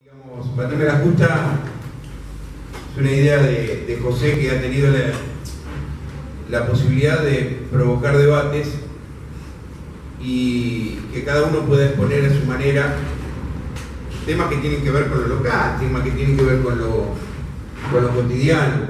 Digamos, batirme la justa es una idea de José, que ha tenido la posibilidad de provocar debates y que cada uno pueda exponer a su manera temas que tienen que ver con lo local, temas que tienen que ver con lo cotidiano,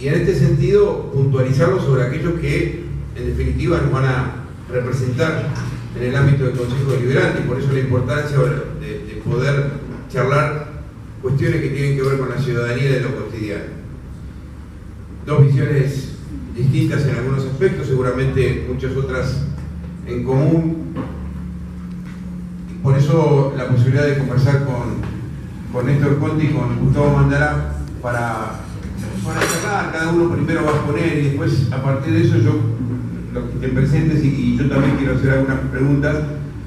y en este sentido puntualizarlo sobre aquellos que en definitiva nos van a representar en el ámbito del Consejo Deliberante, y por eso la importancia de poder charlar cuestiones que tienen que ver con la ciudadanía de lo cotidiano. Dos visiones distintas en algunos aspectos, seguramente muchas otras en común, y por eso la posibilidad de conversar con Néstor Conti y con Gustavo Mandara para charlar. Cada uno primero va a exponer y después, a partir de eso, yo, los que estén presentes, y yo también quiero hacer algunas preguntas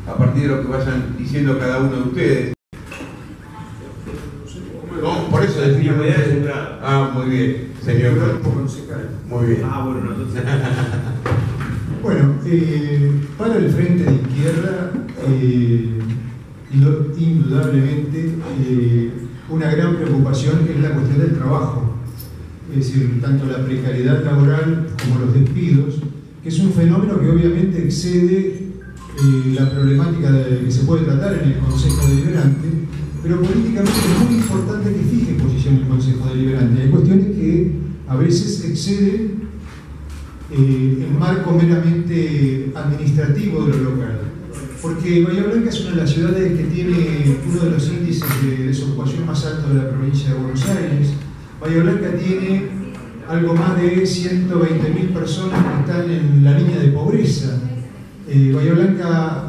a partir de lo que vayan diciendo cada uno de ustedes. No, por eso decía. Ah, muy bien, señor. Muy bien. Ah, bueno, entonces. Bueno, para el Frente de Izquierda, indudablemente, una gran preocupación es la cuestión del trabajo. Es decir, tanto la precariedad laboral como los despidos, que es un fenómeno que obviamente excede la problemática que se puede tratar en el Consejo Deliberante, pero políticamente es muy importante que fije posición el Consejo Deliberante. Hay cuestiones que a veces exceden el marco meramente administrativo de lo local. Porque Bahía Blanca es una de las ciudades que tiene uno de los índices de desocupación más altos de la provincia de Buenos Aires. Bahía Blanca tiene algo más de 120.000 personas que están en la línea de pobreza. Bahía Blanca,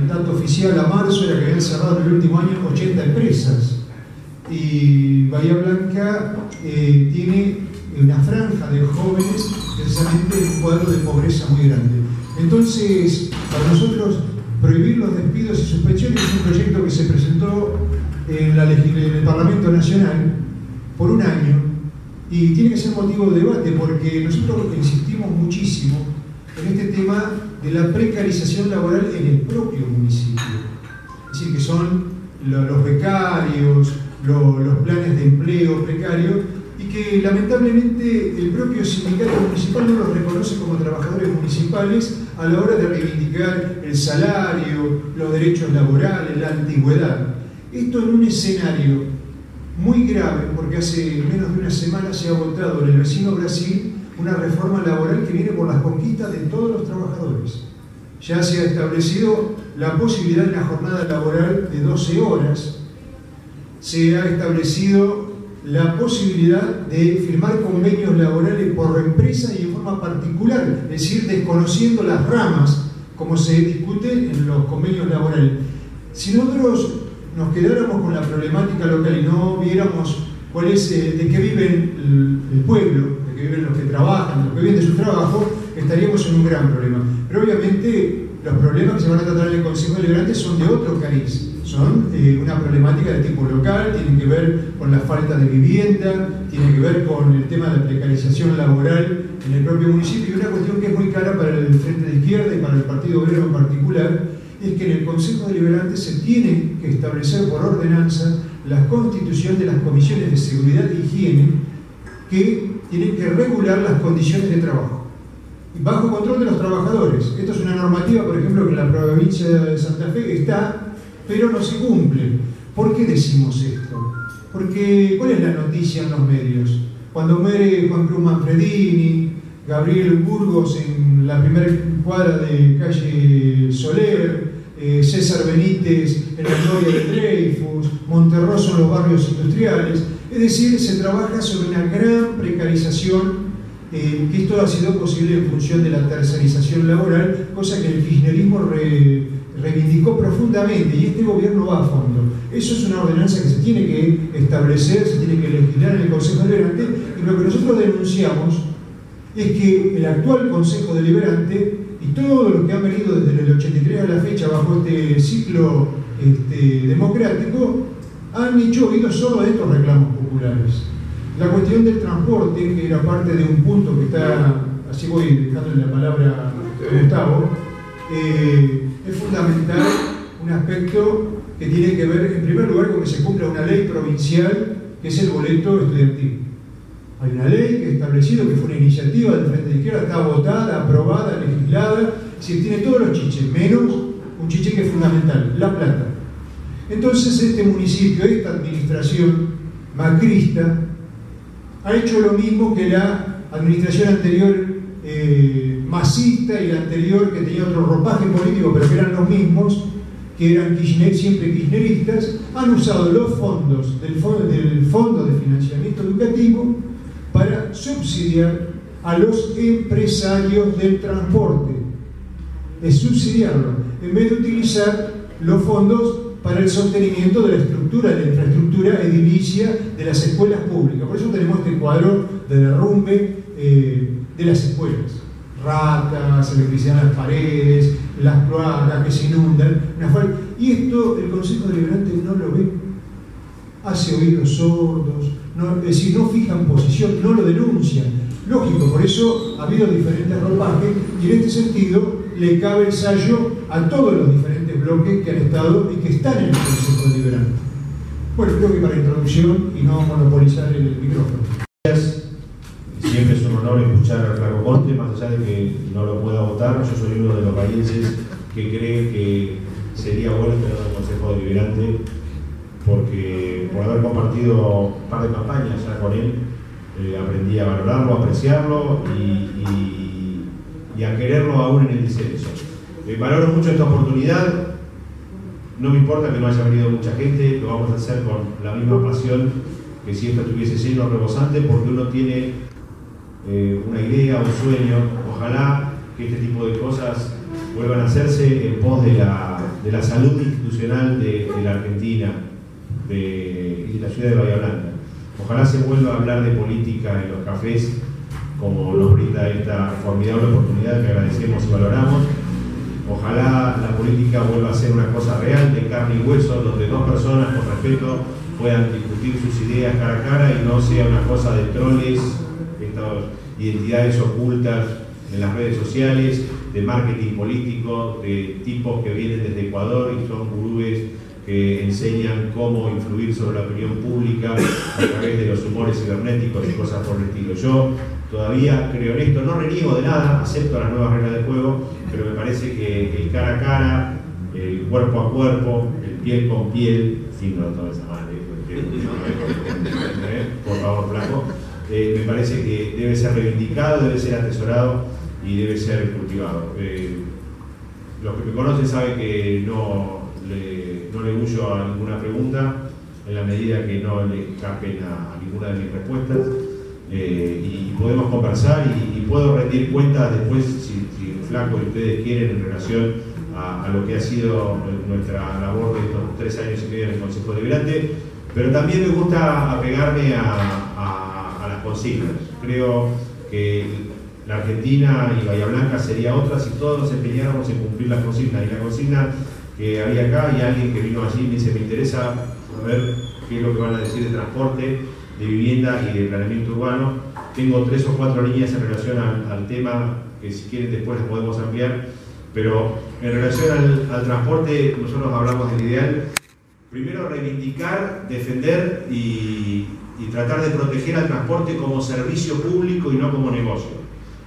dato oficial a marzo, era que habían cerrado en el último año 80 empresas. Y Bahía Blanca tiene una franja de jóvenes precisamente en un cuadro de pobreza muy grande. Entonces, para nosotros, prohibir los despidos y suspensiones es un proyecto que se presentó en el Parlamento Nacional por un año, y tiene que ser motivo de debate, porque nosotros insistimos muchísimo en este tema de la precarización laboral en el propio municipio. Es decir, que son los becarios, los planes de empleo precario, y que lamentablemente el propio sindicato municipal no los reconoce como trabajadores municipales a la hora de reivindicar el salario, los derechos laborales, la antigüedad. Esto en un escenario muy grave, porque hace menos de una semana se ha votado en el vecino Brasil una reforma laboral que viene por las conquistas de todos los trabajadores. Ya se ha establecido la posibilidad de una jornada laboral de 12 horas, se ha establecido la posibilidad de firmar convenios laborales por empresa y en forma particular, es decir, desconociendo las ramas, como se discute en los convenios laborales. Si nosotros nos quedáramos con la problemática local y no viéramos cuál es, de qué vive el pueblo, de qué viven los que trabajan, de los que viven de su trabajo, estaríamos en un gran problema. Pero obviamente los problemas que se van a tratar en el Consejo Deliberante son de otro cariz. Son una problemática de tipo local, tienen que ver con la falta de vivienda, tienen que ver con el tema de la precarización laboral en el propio municipio, y una cuestión que es muy clara para el Frente de Izquierda y para el Partido Obrero en particular, es que en el Consejo Deliberante se tiene que establecer por ordenanza la constitución de las comisiones de seguridad e higiene, que tienen que regular las condiciones de trabajo bajo control de los trabajadores. Esto es una normativa, por ejemplo, que en la provincia de Santa Fe está, pero no se cumple. ¿Por qué decimos esto? Porque, ¿cuál es la noticia en los medios? Cuando muere Juan Cruz Manfredini, Gabriel Burgos en la primera cuadra de calle Soler, César Benítez en la Gloria de Dreyfus, Monterroso en los barrios industriales. Es decir, se trabaja sobre una gran precarización, que esto ha sido posible en función de la tercerización laboral, cosa que el kirchnerismo reivindicó profundamente, y este gobierno va a fondo. Eso es una ordenanza que se tiene que establecer, se tiene que legislar en el Consejo Deliberante, y lo que nosotros denunciamos es que el actual Consejo Deliberante y todos los que han venido desde el 83 a la fecha bajo este ciclo democrático han hecho oídos solo a estos reclamos populares. La cuestión del transporte, que era parte de un punto que está, así voy dejándole la palabra a Gustavo, es fundamental un aspecto que tiene que ver, en primer lugar, con que se cumpla una ley provincial, que es el boleto estudiantil. Hay una ley que ha establecido que fue una iniciativa del Frente de Izquierda, está votada, aprobada, legislada, si tiene todos los chiches, menos un chiche que es fundamental, la plata. Entonces este municipio, esta administración macrista, ha hecho lo mismo que la administración anterior masista y la anterior que tenía otro ropaje político, pero que eran los mismos, que eran siempre kirchneristas, han usado los fondos del Fondo de Financiamiento Educativo para subsidiar a los empresarios del transporte. Es subsidiarlo, en vez de utilizar los fondos para el sostenimiento de la infraestructura edilicia de las escuelas públicas. Por eso tenemos este cuadro de derrumbe de las escuelas. Ratas, electricidad en las paredes, las cloacas que se inundan. Y esto el Consejo Deliberante no lo ve. Hace oídos sordos, es decir, no fijan posición, no lo denuncian. Lógico, por eso ha habido diferentes ropajes y en este sentido le cabe el sallo a todos los diferentes bloques que han estado y que están en el Consejo Deliberante. Bueno, creo que para introducción y no monopolizar el micrófono. Siempre es un honor escuchar a Flaco Conte, más allá de que no lo pueda votar. Yo soy uno de los bahienses que cree que sería bueno tener un Consejo Deliberante, porque por haber compartido un par de campañas ya con él, aprendí a valorarlo, a apreciarlo y a quererlo aún en el disenso. Valoro mucho esta oportunidad, no me importa que no haya venido mucha gente, lo vamos a hacer con la misma pasión que si esto estuviese lleno, rebosante, porque uno tiene una idea, un sueño. Ojalá que este tipo de cosas vuelvan a hacerse en pos de la salud institucional de la Argentina y de la ciudad de Bahía Blanca. Ojalá se vuelva a hablar de política en los cafés, como nos brinda esta formidable oportunidad que agradecemos y valoramos. Ojalá la política vuelva a ser una cosa real, de carne y hueso, donde dos personas con respeto puedan discutir sus ideas cara a cara y no sea una cosa de troles, estas identidades ocultas en las redes sociales, de marketing político, de tipos que vienen desde Ecuador y son gurúes que enseñan cómo influir sobre la opinión pública a través de los humores cibernéticos y cosas por el estilo. Yo todavía creo en esto, no reniego de nada, acepto las nuevas reglas del juego, pero me parece que el cara a cara, el cuerpo a cuerpo, el piel con piel, sin no toda esa madre, por favor, Flaco, me parece que debe ser reivindicado, debe ser atesorado y debe ser cultivado. Los que me conocen saben que no le huyo a ninguna pregunta en la medida que no le escapen a ninguna de mis respuestas, y podemos conversar y puedo rendir cuentas después si Flaco y ustedes quieren en relación a lo que ha sido nuestra labor de estos 3 años y medio en el Consejo Deliberante, pero también me gusta apegarme a las consignas. Creo que la Argentina y Bahía Blanca sería otra si todos nos empeñáramos en cumplir las consignas. Y la consigna que había acá, y alguien que vino allí me dice, me interesa ver qué es lo que van a decir de transporte, de vivienda y de planeamiento urbano. Tengo 3 o 4 líneas en relación al tema, que si quieren después las podemos ampliar, pero en relación al transporte nosotros hablamos del ideal. Primero, reivindicar, defender y tratar de proteger al transporte como servicio público y no como negocio.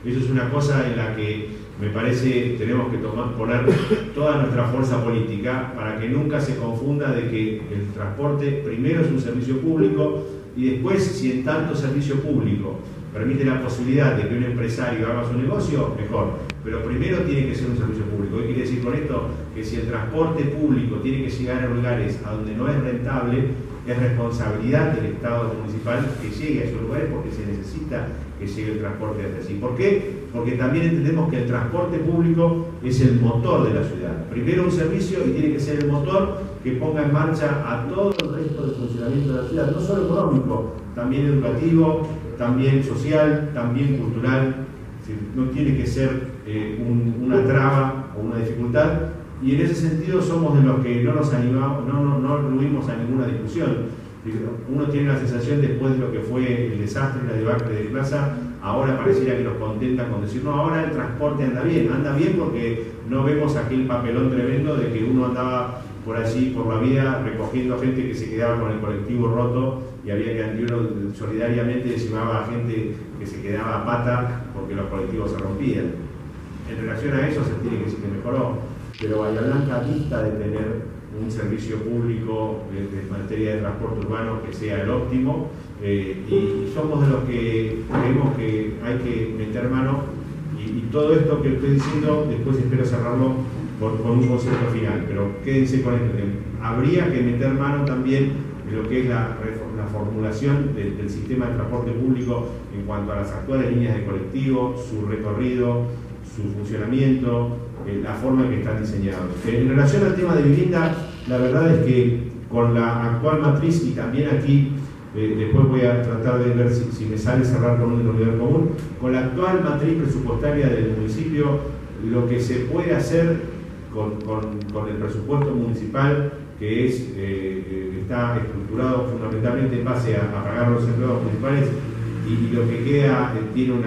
Eso es una cosa en la que me parece tenemos que poner toda nuestra fuerza política para que nunca se confunda de que el transporte primero es un servicio público y después, si en tanto servicio público permite la posibilidad de que un empresario haga su negocio, mejor. Pero primero tiene que ser un servicio público. ¿Qué quiere decir con esto? Que si el transporte público tiene que llegar a lugares a donde no es rentable, es responsabilidad del Estado municipal que llegue a esos lugares, porque se necesita que llegue el transporte hasta allí. ¿Por qué? Porque también entendemos que el transporte público es el motor de la ciudad. Primero un servicio y tiene que ser el motor que ponga en marcha a todo el resto del funcionamiento de la ciudad, no solo económico, también educativo, también social, también cultural. No tiene que ser una traba o una dificultad, y en ese sentido somos de los que no nos animamos, no huimos a ninguna discusión. Uno tiene la sensación, después de lo que fue el desastre, la debacle de Plaza, ahora pareciera que nos contentan con decir, no, ahora el transporte anda bien porque no vemos aquel papelón tremendo de que uno andaba por allí, por la vida, recogiendo a gente que se quedaba con el colectivo roto y había que, uno solidariamente llevaba a gente que se quedaba a pata porque los colectivos se rompían. En relación a eso se tiene que decir que mejoró, pero Bahía Blanca dista de tener un servicio público en materia de transporte urbano que sea el óptimo, y somos de los que creemos que hay que meter mano, y todo esto que estoy diciendo después espero cerrarlo con un concepto final, pero quédense con esto. Habría que meter mano también en lo que es la formulación del sistema de transporte público en cuanto a las actuales líneas de colectivo, su recorrido, su funcionamiento, la forma en que están diseñados. En relación al tema de vivienda, la verdad es que con la actual matriz, y también aquí después voy a tratar de ver si me sale cerrar con un denominador común, con la actual matriz presupuestaria del municipio, lo que se puede hacer con el presupuesto municipal, que está estructurado fundamentalmente en base a pagar los empleados municipales, y lo que queda tiene un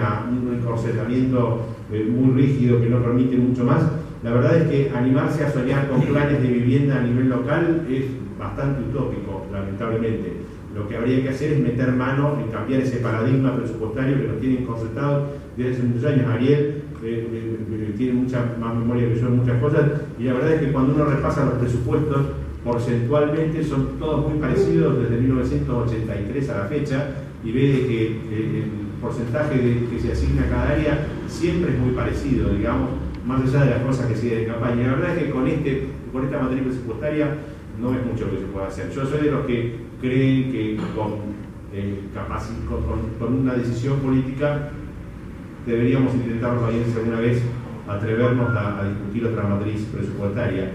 encorsetamiento muy rígido que no permite mucho más. La verdad es que animarse a soñar con planes de vivienda a nivel local es bastante utópico, lamentablemente. Lo que habría que hacer es meter mano en cambiar ese paradigma presupuestario que nos tienen concertados desde hace muchos años. Ariel tiene mucha más memoria que yo en muchas cosas, y la verdad es que cuando uno repasa los presupuestos, porcentualmente son todos muy parecidos desde 1983 a la fecha, y ve que el porcentaje que se asigna a cada área siempre es muy parecido, digamos, más allá de las cosas que siguen en campaña. Y la verdad es que con esta materia presupuestaria no es mucho lo que se puede hacer. Yo soy de los que creen que con una decisión política deberíamos intentarnos alguna vez atrevernos a discutir otra matriz presupuestaria.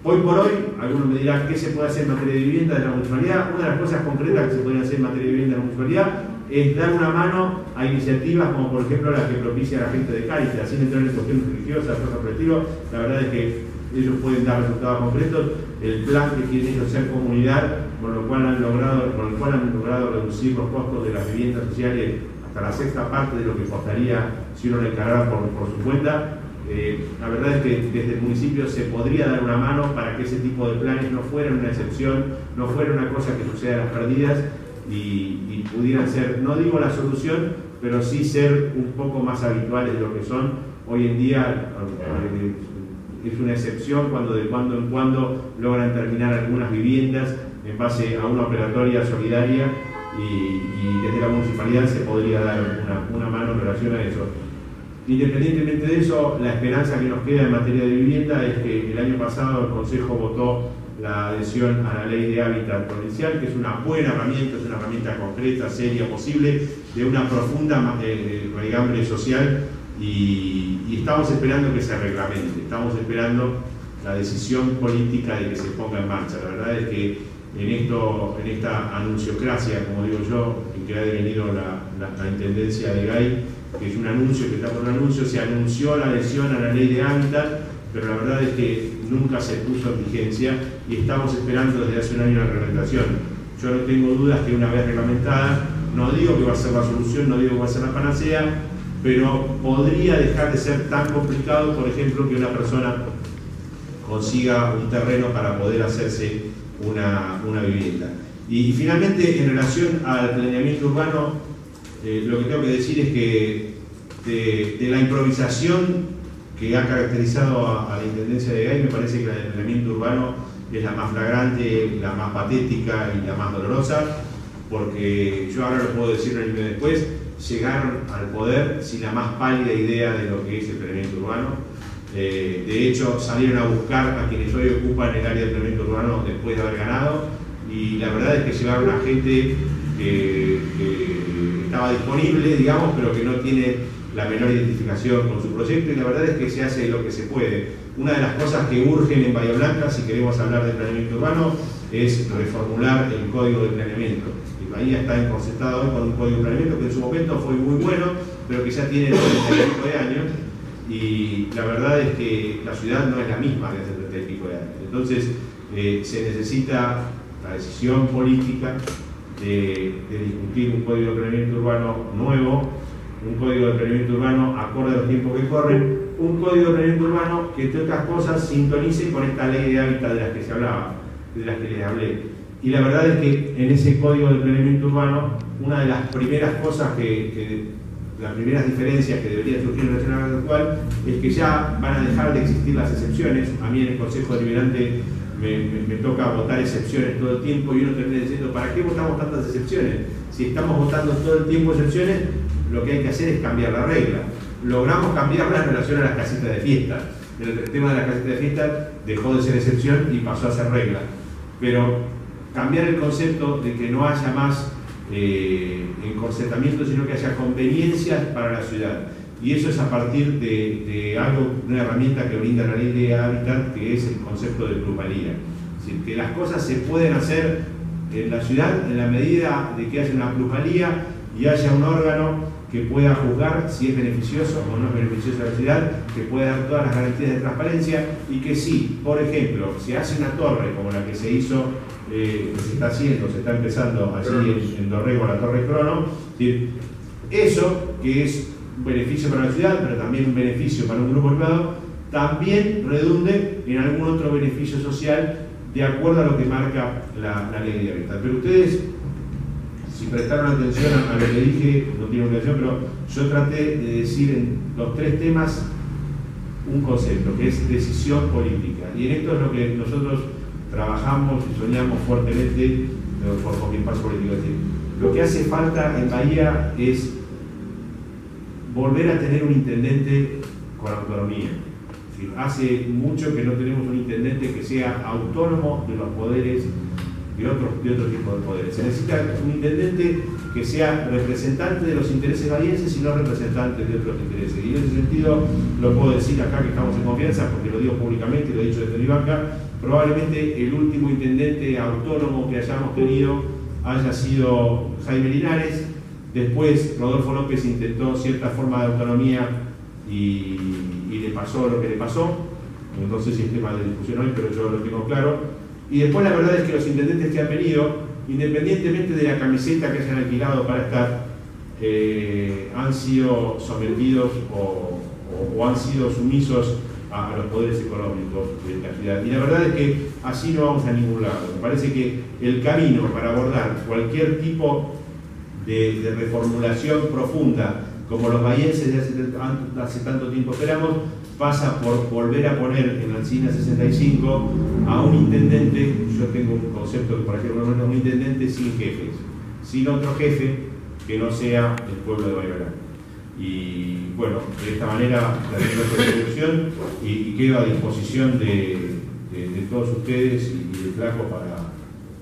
Hoy por hoy, algunos me dirán, ¿qué se puede hacer en materia de vivienda de la municipalidad? Una de las cosas concretas que se podrían hacer en materia de vivienda de la municipalidad es dar una mano a iniciativas como por ejemplo las que propicia la gente de Cáritas, sin entrar en cuestiones religiosas, cosas por el estilo. La verdad es que ellos pueden dar resultados concretos. El plan que quieren ellos ser comunidad, con el cual han logrado reducir los costos de las viviendas sociales hasta la sexta parte de lo que costaría si uno le encargara por su cuenta. La verdad es que desde el municipio se podría dar una mano para que ese tipo de planes no fueran una excepción, no fuera una cosa que suceda a las perdidas, y pudieran ser, no digo la solución, pero sí ser un poco más habituales de lo que son. Hoy en día es una excepción cuando de cuando en cuando logran terminar algunas viviendas en base a una operatoria solidaria, y desde la municipalidad se podría dar una mano en relación a eso. Independientemente de eso, la esperanza que nos queda en materia de vivienda es que el año pasado el Consejo votó la adhesión a la Ley de Hábitat Provincial, que es una buena herramienta, es una herramienta concreta, seria, posible, de una profunda raigambre social, y estamos esperando que se reglamente, estamos esperando la decisión política de que se ponga en marcha. La verdad es que en esta anunciocracia, como digo yo, en que ha devenido la intendencia de Gay, que es un anuncio, que está por un anuncio, se anunció la adhesión a la Ley de Hábitat, pero la verdad es que nunca se puso en vigencia, y estamos esperando desde hace un año la reglamentación. Yo no tengo dudas que una vez reglamentada, no digo que va a ser la solución, no digo que va a ser la panacea, pero podría dejar de ser tan complicado, por ejemplo, que una persona consiga un terreno para poder hacerse una vivienda. Y finalmente, en relación al planeamiento urbano, lo que tengo que decir es que de la improvisación que ha caracterizado a la Intendencia de Gay, me parece que la del planeamiento urbano es la más flagrante, la más patética y la más dolorosa, porque yo ahora lo puedo decir un año después, llegaron al poder sin la más pálida idea de lo que es el planeamiento urbano. De hecho, salieron a buscar a quienes hoy ocupan el área del planeamiento urbano después de haber ganado, y la verdad es que llevaron a gente que estaba disponible, digamos, pero que no tiene la menor identificación con su proyecto, y la verdad es que se hace lo que se puede. Una de las cosas que urgen en Bahía Blanca, si queremos hablar de planeamiento urbano, es reformular el código de planeamiento. El Bahía está encorsetado hoy con un código de planeamiento que en su momento fue muy bueno, pero que ya tiene 30 y pico de años, y la verdad es que la ciudad no es la misma que hace 30 y pico de años. Entonces se necesita la decisión política de discutir un código de planeamiento urbano nuevo, un código de planeamiento urbano acorde a los tiempos que corren, un código de planeamiento urbano que, entre otras cosas, sintonice con esta ley de hábitat de las que se hablaba, de las que les hablé. Y la verdad es que en ese código de planeamiento urbano, una de las primeras cosas las primeras diferencias que deberían surgir en la nacional actual es que ya van a dejar de existir las excepciones. A mí en el Consejo Deliberante me toca votar excepciones todo el tiempo y uno termina diciendo, ¿para qué votamos tantas excepciones? Si estamos votando todo el tiempo excepciones, lo que hay que hacer es cambiar la regla. Logramos cambiarla en relación a las casitas de fiesta. El tema de las casitas de fiesta dejó de ser excepción y pasó a ser regla. Pero cambiar el concepto de que no haya más encorsetamiento, sino que haya conveniencias para la ciudad. Y eso es a partir de una herramienta que brinda la ley de hábitat, que es el concepto de plusvalía. Es decir, que las cosas se pueden hacer en la ciudad en la medida de que haya una plusvalía y haya un órgano que pueda juzgar si es beneficioso o no es beneficioso a la ciudad, que pueda dar todas las garantías de transparencia y que si, por ejemplo, se hace una torre como la que se hizo, que se está haciendo, se está empezando allí en Dorrego, la Torre Crono, eso que es un beneficio para la ciudad, pero también un beneficio para un grupo privado, también redunde en algún otro beneficio social de acuerdo a lo que marca la ley de hábitat. Pero ustedes, si prestaron atención a lo que dije, no tienen atención, pero yo traté de decir en los tres temas un concepto, que es decisión política. Y en esto es lo que nosotros trabajamos y soñamos fuertemente por mi espacio político. Es decir, lo que hace falta en Bahía es volver a tener un intendente con autonomía. Es decir, hace mucho que no tenemos un intendente que sea autónomo de los poderes, de otro tipo de poderes. Se necesita un intendente que sea representante de los intereses bahienses y no representante de otros intereses. Y en ese sentido lo puedo decir acá que estamos en confianza, porque lo digo públicamente, lo he dicho desde mi banca, probablemente el último intendente autónomo que hayamos tenido haya sido Jaime Linares. Después Rodolfo López intentó cierta forma de autonomía y le pasó lo que le pasó. No sé si es tema de discusión hoy, pero yo lo tengo claro. Y después la verdad es que los intendentes que han venido, independientemente de la camiseta que hayan alquilado para estar, han sido sometidos o han sido sumisos a los poderes económicos de la ciudad. Y la verdad es que así no vamos a ningún lado. Me parece que el camino para abordar cualquier tipo de reformulación profunda, como los bahienses de hace tanto tiempo esperamos, pasa por volver a poner en la Alsina 65 a un intendente. Yo tengo un concepto que, por ejemplo, un intendente sin jefes, sin otro jefe que no sea el pueblo de Bahía Blanca. Y bueno, de esta manera la resolución y quedo a disposición de todos ustedes y de Flaco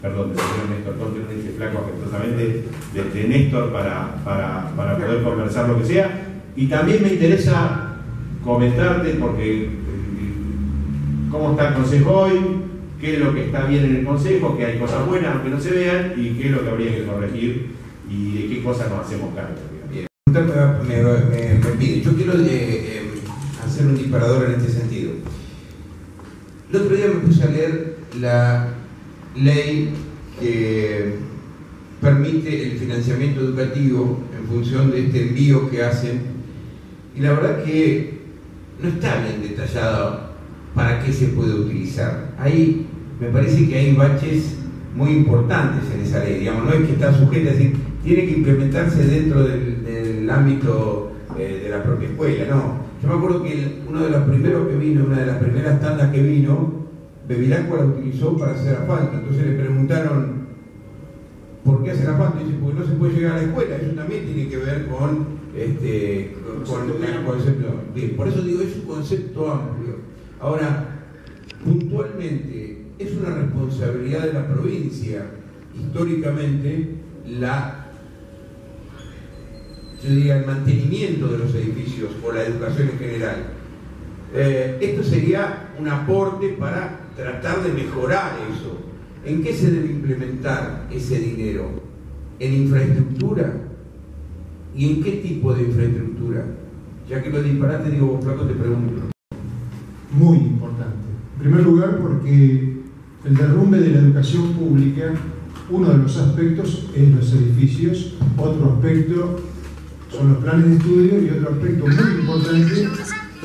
perdón, del señor Néstor Conte, no dije Flaco afectuosamente, de Néstor para poder conversar lo que sea. Y también me interesa comentarte, porque cómo está el Consejo hoy, qué es lo que está bien en el Consejo, que hay cosas buenas aunque no se vean, y qué es lo que habría que corregir y de qué cosas nos hacemos cargo. Yo quiero hacer un disparador en este sentido. El otro día me puse a leer la ley que permite el financiamiento educativo en función de este envío que hacen, y la verdad que no está bien detallado para qué se puede utilizar. Ahí me parece que hay baches muy importantes en esa ley, digamos, no es que está sujeta, es decir, tiene que implementarse dentro del ámbito de la propia escuela, no. Yo me acuerdo que uno de los primeros que vino, una de las primeras tandas que vino, Bevilacqua la utilizó para hacer asfalto. Entonces le preguntaron ¿por qué hacer asfalto? Y dice, porque no se puede llegar a la escuela. Eso también tiene que ver con el concepto. Bien, por eso digo, es un concepto amplio. Ahora, puntualmente, es una responsabilidad de la provincia, históricamente, el mantenimiento de los edificios o la educación en general. Esto sería un aporte para tratar de mejorar eso. ¿En qué se debe implementar ese dinero? ¿En infraestructura? ¿Y en qué tipo de infraestructura? Ya que lo disparate, digo, vos, Flaco, te pregunto. Muy importante. En primer lugar, porque el derrumbe de la educación pública, uno de los aspectos es los edificios, otro aspecto son los planes de estudio y otro aspecto muy importante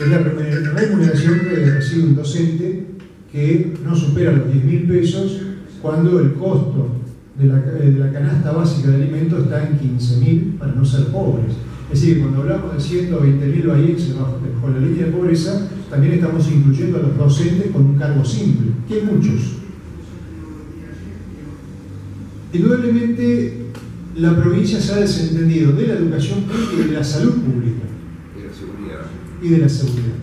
es la remuneración que recibe un docente que no supera los 10.000 pesos cuando el costo de la canasta básica de alimentos está en 15.000 para no ser pobres. Es decir, cuando hablamos de 120.000 bahienses bajo la línea de pobreza, también estamos incluyendo a los docentes con un cargo simple, que hay muchos. Indudablemente, la provincia se ha desentendido de la educación pública y de la salud pública. Y de la seguridad.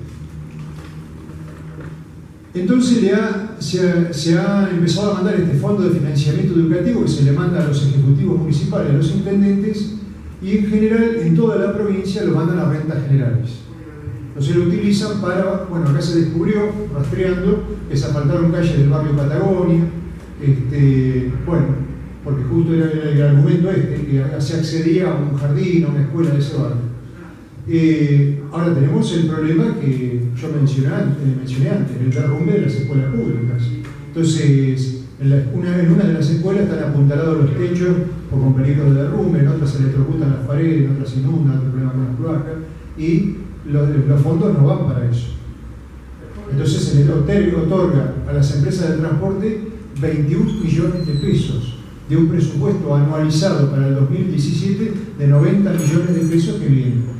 Entonces se ha empezado a mandar este fondo de financiamiento educativo que se le manda a los ejecutivos municipales, a los intendentes, y en general en toda la provincia lo mandan a rentas generales. Entonces lo utilizan para, bueno, acá se descubrió, rastreando, que se asfaltaron calles del barrio Patagonia, bueno, porque justo era el argumento que se accedía a un jardín, a una escuela de ese barrio. Ahora tenemos el problema que yo mencioné antes, el derrumbe de las escuelas públicas. Entonces, en una de las escuelas están apuntalados los techos con peligro de derrumbe, en otras se electrocutan las paredes, en otras inundan, otro problema con las cloacas, y los fondos no van para eso. Entonces se les otorga a las empresas de transporte 21 millones de pesos de un presupuesto anualizado para el 2017 de 90 millones de pesos que vienen.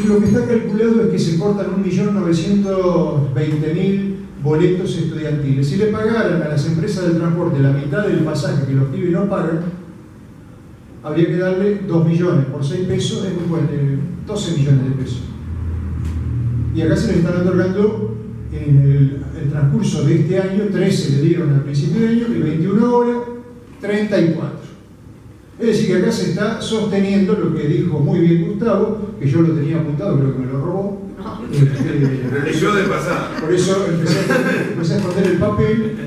Lo que está calculado es que se cortan 1.920.000 boletos estudiantiles. Si le pagaran a las empresas del transporte la mitad del pasaje que los pibes no pagan, habría que darle 2 millones por 6 pesos, es muy bueno, 12 millones de pesos. Y acá se le están otorgando en el transcurso de este año, 13 le dieron al principio de año y 21 ahora, 34. Es decir, que acá se está sosteniendo lo que dijo muy bien Gustavo, que yo lo tenía apuntado, creo que me lo robó. Lo leyó de pasada. Por eso empecé a esconder el papel.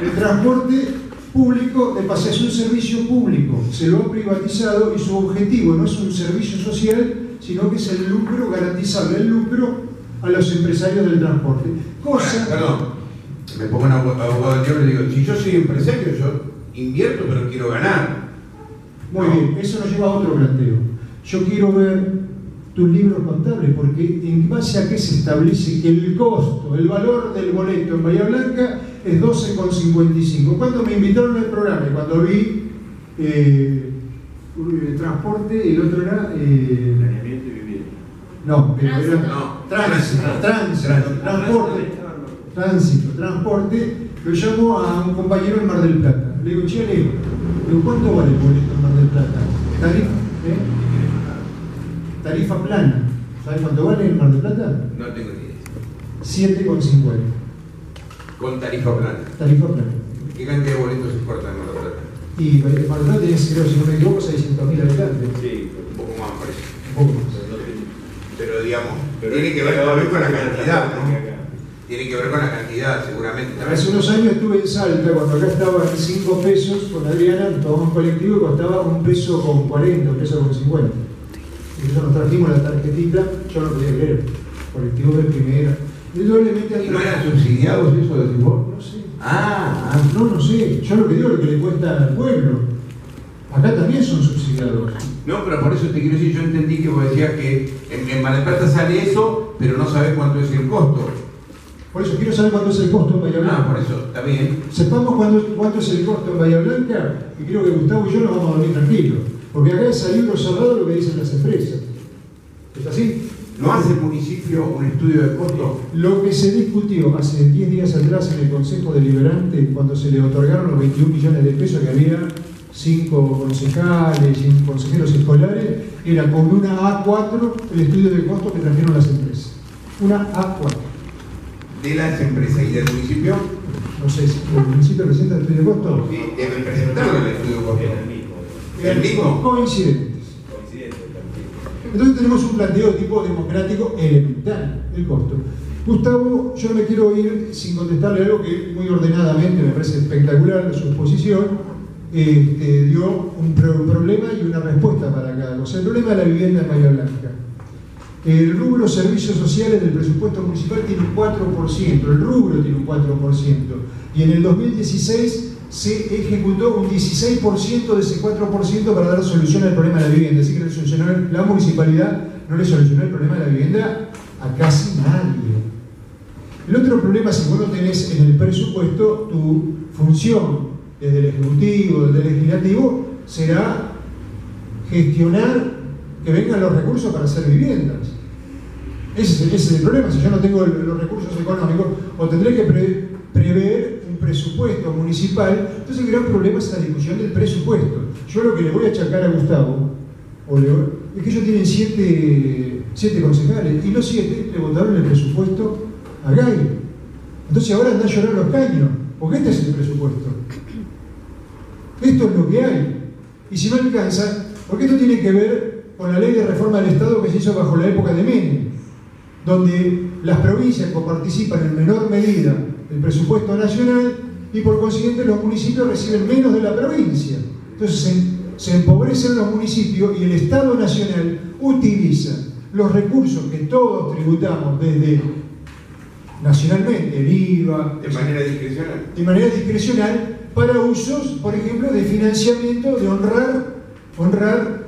El transporte público es un servicio público, se lo ha privatizado y su objetivo no es un servicio social, sino que es el lucro, garantizarle el lucro a los empresarios del transporte. Perdón, me pongo un abogado del diablo y digo, si yo soy empresario, yo invierto pero quiero ganar. Muy bien, eso nos lleva a otro planteo. Yo quiero ver tus libros contables, porque en base a qué se establece que el costo, el valor del boleto en Bahía Blanca es 12,55. Cuando me invitaron al programa y cuando vi transporte, el otro era planeamiento y vivienda. No, pero era transporte. Lo llamo a un compañero en Mar del Plata. Le digo, che, ¿cuánto vale el boleto en Mar del Plata? Tarifa plana. ¿Sabes cuánto vale en Mar del Plata? No tengo ni idea. 7,50. Con tarifa plana. Tarifa plana. ¿Qué cantidad de boletos se cortan en Mar del Plata? Y Mar del Plata tiene, creo, si no me equivoco, 600.000 habitantes. Sí, un poco más parece. Un poco más. Pero digamos, tiene que ver con la cantidad, ¿no? Tiene que ver con la cantidad, seguramente. Hace unos años estuve en Salta, cuando acá estaba en 5 pesos con Adriana, tomamos un colectivo y costaba 1 peso con 40, 1 peso con 50. Y nosotros nos trajimos la tarjetita, yo no podía creer, colectivo de primera. ¿Y no eran subsidiados eso de vos? No sé. No sé. Yo lo que digo es lo que le cuesta al pueblo. Acá también son subsidiados. No, pero por eso te quiero decir, yo entendí que vos decías que en Mar del Plata sale eso, pero no sabés cuánto es el costo. Por eso quiero saber cuánto es el costo en Bahía Blanca. Por eso, está bien. Sepamos cuánto es el costo en Bahía Blanca y creo que Gustavo y yo nos vamos a dormir tranquilos. Porque acá es a libro cerrado lo que dicen las empresas. ¿Es así? ¿No hace el municipio un estudio de costo? Lo que se discutió hace 10 días atrás en el Consejo Deliberante, cuando se le otorgaron los 21 millones de pesos que había 5 concejales y consejeros escolares, era con una A4 el estudio de costo que trajeron las empresas. Una A4. ¿De las empresas y del municipio? No sé, si ¿el municipio presenta el estudio de costo? Sí, deben presentarlo el estudio de costo. ¿El mismo? Coincidentes. Entonces tenemos un planteo de tipo democrático elemental, el costo. Gustavo, yo me quiero ir sin contestarle algo que muy ordenadamente me parece espectacular su exposición, dio un problema y una respuesta para cada cosa. El problema de la vivienda en Bahía Blanca. El rubro servicios sociales del presupuesto municipal tiene un 4%, el rubro tiene un 4%, y en el 2016 se ejecutó un 16% de ese 4% para dar solución al problema de la vivienda, así que la municipalidad no le solucionó el problema de la vivienda a casi nadie. El otro problema, si vos no tenés en el presupuesto, tu función desde el Ejecutivo, desde el Legislativo, será gestionar que vengan los recursos para hacer viviendas. Ese es el problema. Si yo no tengo los recursos económicos, o tendré que prever un presupuesto municipal. Entonces el gran problema es la discusión del presupuesto. Yo lo que le voy a achacar a Gustavo es que ellos tienen siete concejales, y los 7 le votaron el presupuesto a Gay. Entonces ahora andan a llorar los caños, porque este es el presupuesto. Esto es lo que hay. Y si no alcanza, porque esto tiene que ver con la ley de reforma del Estado que se hizo bajo la época de Menem, donde las provincias coparticipan en menor medida del presupuesto nacional y por consiguiente los municipios reciben menos de la provincia. Entonces se empobrecen los municipios y el Estado nacional utiliza los recursos que todos tributamos desde nacionalmente, el IVA, de manera discrecional para usos, por ejemplo, de financiamiento, de honrar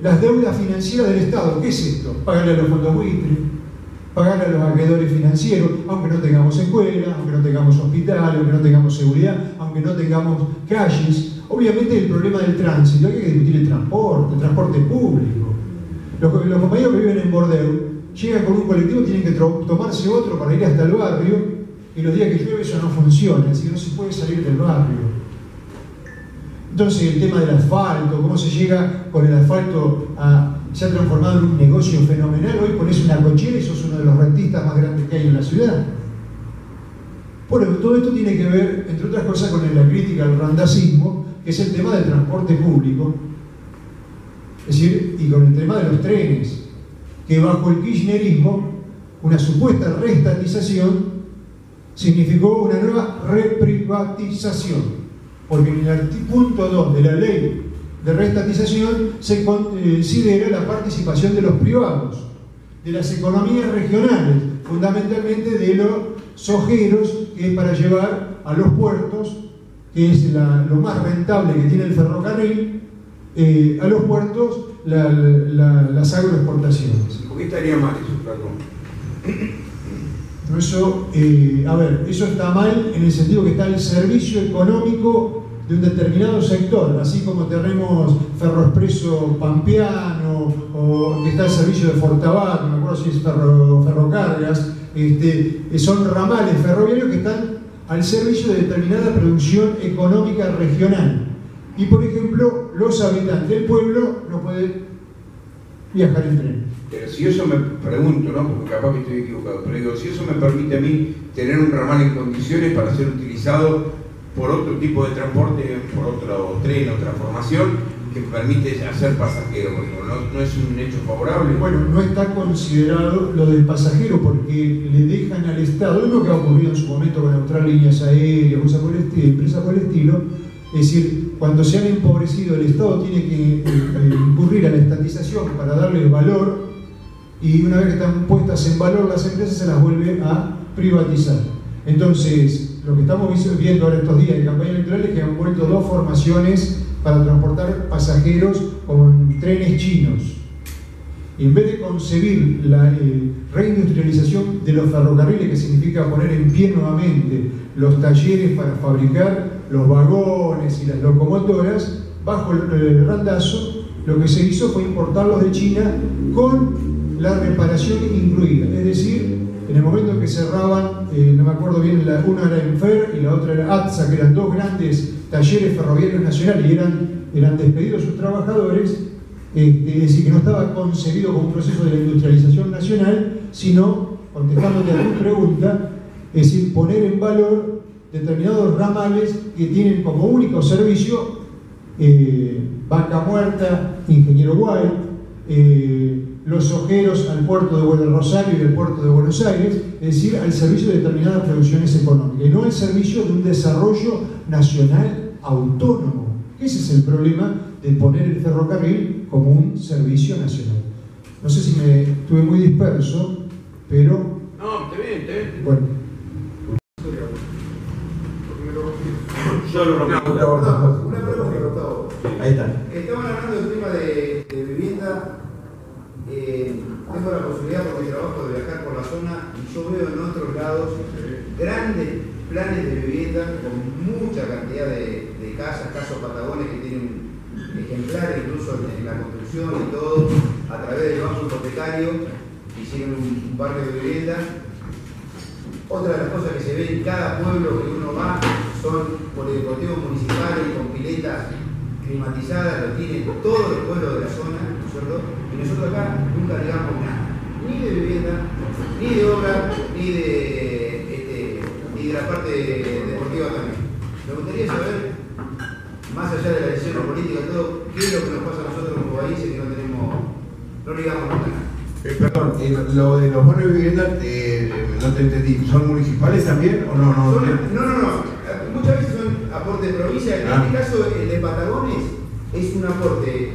las deudas financieras del Estado. ¿Qué es esto? Pagarle a los fondos buitres, pagarle a los acreedores financieros, aunque no tengamos escuelas, aunque no tengamos hospitales, aunque no tengamos seguridad, aunque no tengamos calles. Obviamente el problema del tránsito, hay que discutir el transporte público. Los compañeros que viven en Bordeaux llegan con un colectivo, tienen que tomarse otro para ir hasta el barrio, y los días que llueve eso no funciona, es decir, no se puede salir del barrio. Entonces el tema del asfalto, cómo se llega con el asfalto se ha transformado en un negocio fenomenal. Hoy pones una cochera y sos uno de los rentistas más grandes que hay en la ciudad. Bueno, todo esto tiene que ver, entre otras cosas, con la crítica al randacismo, que es el tema del transporte público, es decir, y con el tema de los trenes, que bajo el kirchnerismo, una supuesta reestatización significó una nueva reprivatización, porque en el punto 2 de la ley de reestatización se considera la participación de los privados, de las economías regionales, fundamentalmente de los sojeros, que es para llevar a los puertos, que es lo más rentable que tiene el ferrocarril, a los puertos las agroexportaciones. ¿Por qué estaría mal eso, perdón? Eso, eso está mal en el sentido que está el servicio económico de un determinado sector, así como tenemos Ferroexpreso Pampeano, o que está el servicio de Fortabat, no me acuerdo si es Ferrocargas, son ramales ferroviarios que están al servicio de determinada producción económica regional. Y por ejemplo, los habitantes del pueblo no pueden viajar en tren. Pero si eso me pregunto, ¿no? Porque capaz que estoy equivocado, pero digo, si eso me permite a mí tener un ramal en condiciones para ser utilizado por otro tipo de transporte, por otro tren, otra formación, que permite hacer pasajero, porque no es un hecho favorable. Bueno, no está considerado lo del pasajero porque le dejan al Estado, es lo que ha ocurrido en su momento con Austral Líneas Aéreas, empresas por el estilo, es decir, cuando se han empobrecido, el Estado tiene que incurrir a la estatización para darle valor, y una vez que están puestas en valor las empresas se las vuelve a privatizar. Entonces, lo que estamos viendo ahora estos días de campaña electoral es que han vuelto 2 formaciones para transportar pasajeros con trenes chinos. Y en vez de concebir la reindustrialización de los ferrocarriles, que significa poner en pie nuevamente los talleres para fabricar los vagones y las locomotoras, bajo el randazo, lo que se hizo fue importarlos de China con la reparación incluida. Es decir, en el momento en que cerraban, no me acuerdo bien, una era Enfer y la otra era ATSA, que eran 2 grandes talleres ferroviarios nacionales, y eran despedidos sus trabajadores, es decir, que no estaba concebido como un proceso de la industrialización nacional, sino, contestándote a tu pregunta, es decir, poner en valor determinados ramales que tienen como único servicio Vaca Muerta, Ingeniero White, los ojeros al puerto de Buenos Rosario y al puerto de Buenos Aires, es decir, al servicio de determinadas producciones económicas, y no al servicio de un desarrollo nacional autónomo. Ese es el problema de poner el ferrocarril como un servicio nacional. No sé si me estuve muy disperso, pero... No, te ven. Bueno. Yo lo rompí. Una pregunta, Gustavo. Ahí está. Estaban hablando del tema de vivienda tengo la posibilidad por mi trabajo de viajar por la zona y yo veo en otros lados grandes planes de vivienda con mucha cantidad de casas, casos Patagones que tienen ejemplares incluso en la construcción y todo, a través del banco hipotecario, hicieron un barrio de vivienda. Otra de las cosas que se ve en cada pueblo que uno va son polideportivos municipales con piletas climatizadas, lo tienen todos los pueblos de la zona, ¿no es cierto? Y nosotros acá nunca negamos nada, ni de vivienda, ni de obra, ni de la parte deportiva también. Me gustaría saber, más allá de la decisión política y todo, qué es lo que nos pasa a nosotros como países que no negamos nada. Perdón, lo de los bonos de vivienda, no te entendí, ¿son municipales también o no? No. Muchas veces son aportes de provincia. En este caso, el de Patagones es un aporte.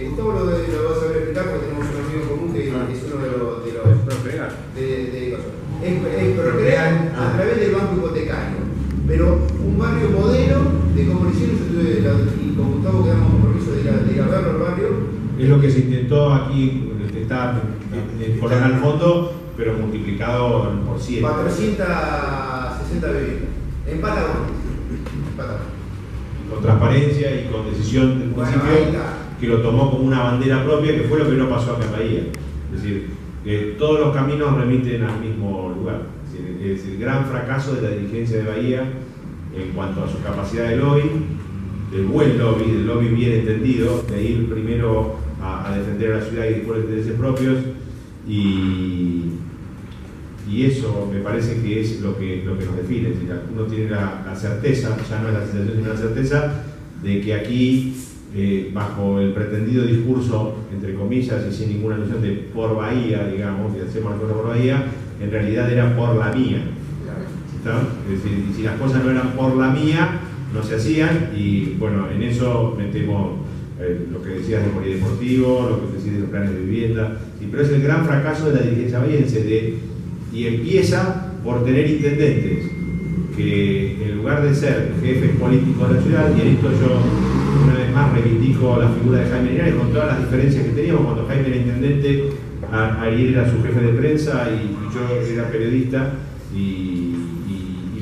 Gustavo lo va a saber explicar porque tenemos un amigo en común que es uno de los es Procrear a través del banco hipotecario. Pero un barrio modelo de cómo lo hicieron, y con Gustavo quedamos compromiso de ir a verlo al barrio. Es lo que se intentó aquí. Está poner al fondo, pero multiplicado por 100. 460 viviendas. En Patagonia. Con transparencia y con decisión del municipio, que lo tomó como una bandera propia, que fue lo que no pasó acá en Bahía. Es decir, que todos los caminos remiten al mismo lugar. Es el gran fracaso de la dirigencia de Bahía en cuanto a su capacidad de lobby, del buen lobby, del lobby bien entendido, de ir primero a defender a la ciudad y después los intereses propios, y eso me parece que es lo que nos define. Es decir, uno tiene la certeza, ya no es la sensación sino la certeza, de que aquí, bajo el pretendido discurso, entre comillas y sin ninguna noción de por Bahía, digamos, que hacemos las cosas por Bahía, en realidad era por la mía. ¿Está? Es decir, y si las cosas no eran por la mía, no se hacían, y bueno, en eso metemos lo que decías de polideportivo, lo que decías de los planes de vivienda, pero es el gran fracaso de la dirigencia bahiense, y empieza por tener intendentes que, en lugar de ser jefes políticos de la ciudad, y en esto yo una vez más reivindico la figura de Jaime Linares con todas las diferencias que teníamos. Cuando Jaime era intendente, Ariel era su jefe de prensa y yo era periodista, y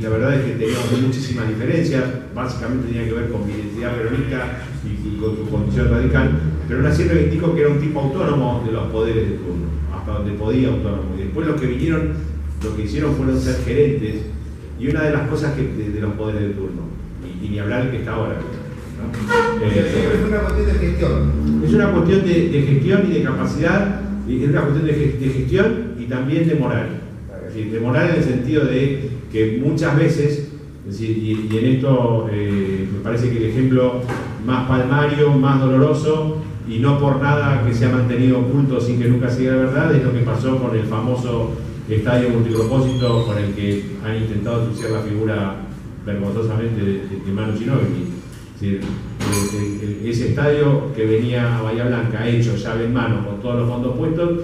la verdad es que teníamos muchísimas diferencias, básicamente tenía que ver con mi identidad peronista y con tu condición radical, pero aún así reivindico que era un tipo autónomo de los poderes de turno, hasta donde podía autónomo. Y después los que vinieron, lo que hicieron fueron ser gerentes, y una de las cosas de los poderes de turno, y ni hablar del que está ahora, ¿no? Es una cuestión de gestión. Es una cuestión de gestión y de capacidad, y es una cuestión de gestión y también de moral. Es decir, de moral en el sentido de que muchas veces, es decir, y en esto me parece que el ejemplo más palmario, más doloroso, y no por nada que se ha mantenido oculto sin que nunca se diga la verdad, es lo que pasó con el famoso estadio multipropósito con el que han intentado ensuciar la figura vergonzosamente de Manu Ginóbili. Es decir, ese estadio que venía a Bahía Blanca hecho llave en mano con todos los fondos puestos,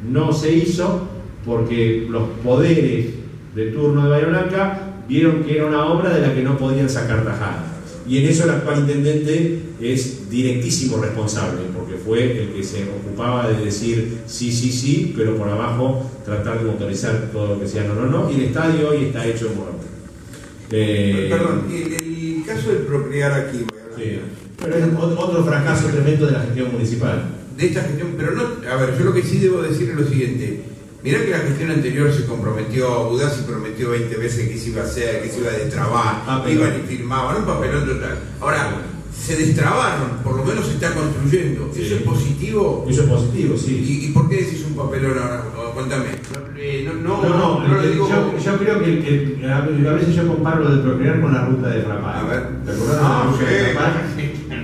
no se hizo porque los poderes de turno de Bahía Blanca vieron que era una obra de la que no podían sacar tajada. Y en eso el actual intendente es directísimo responsable, porque fue el que se ocupaba de decir sí, pero por abajo tratar de motorizar todo lo que sea no. Y el estadio hoy está hecho en muerte. Perdón, el caso del Procrear aquí, sí. Pero es otro fracaso tremendo de la gestión municipal. De esta gestión, pero no, a ver, yo lo que sí debo decir es lo siguiente. Mirá que la gestión anterior se comprometió, Budazzi prometió 20 veces que se iba a hacer, que se iba a destrabar, iban y firmaban, un papelón total. Ahora, se destrabaron, por lo menos se está construyendo. Sí. ¿Eso es positivo? Eso es positivo, sí. ¿Y por qué decís un papelón ahora? Cuéntame. Yo creo que a veces yo comparo lo de Procrear con la ruta de Frapar. A ver. ¿Te acordás de la ruta de Frapar?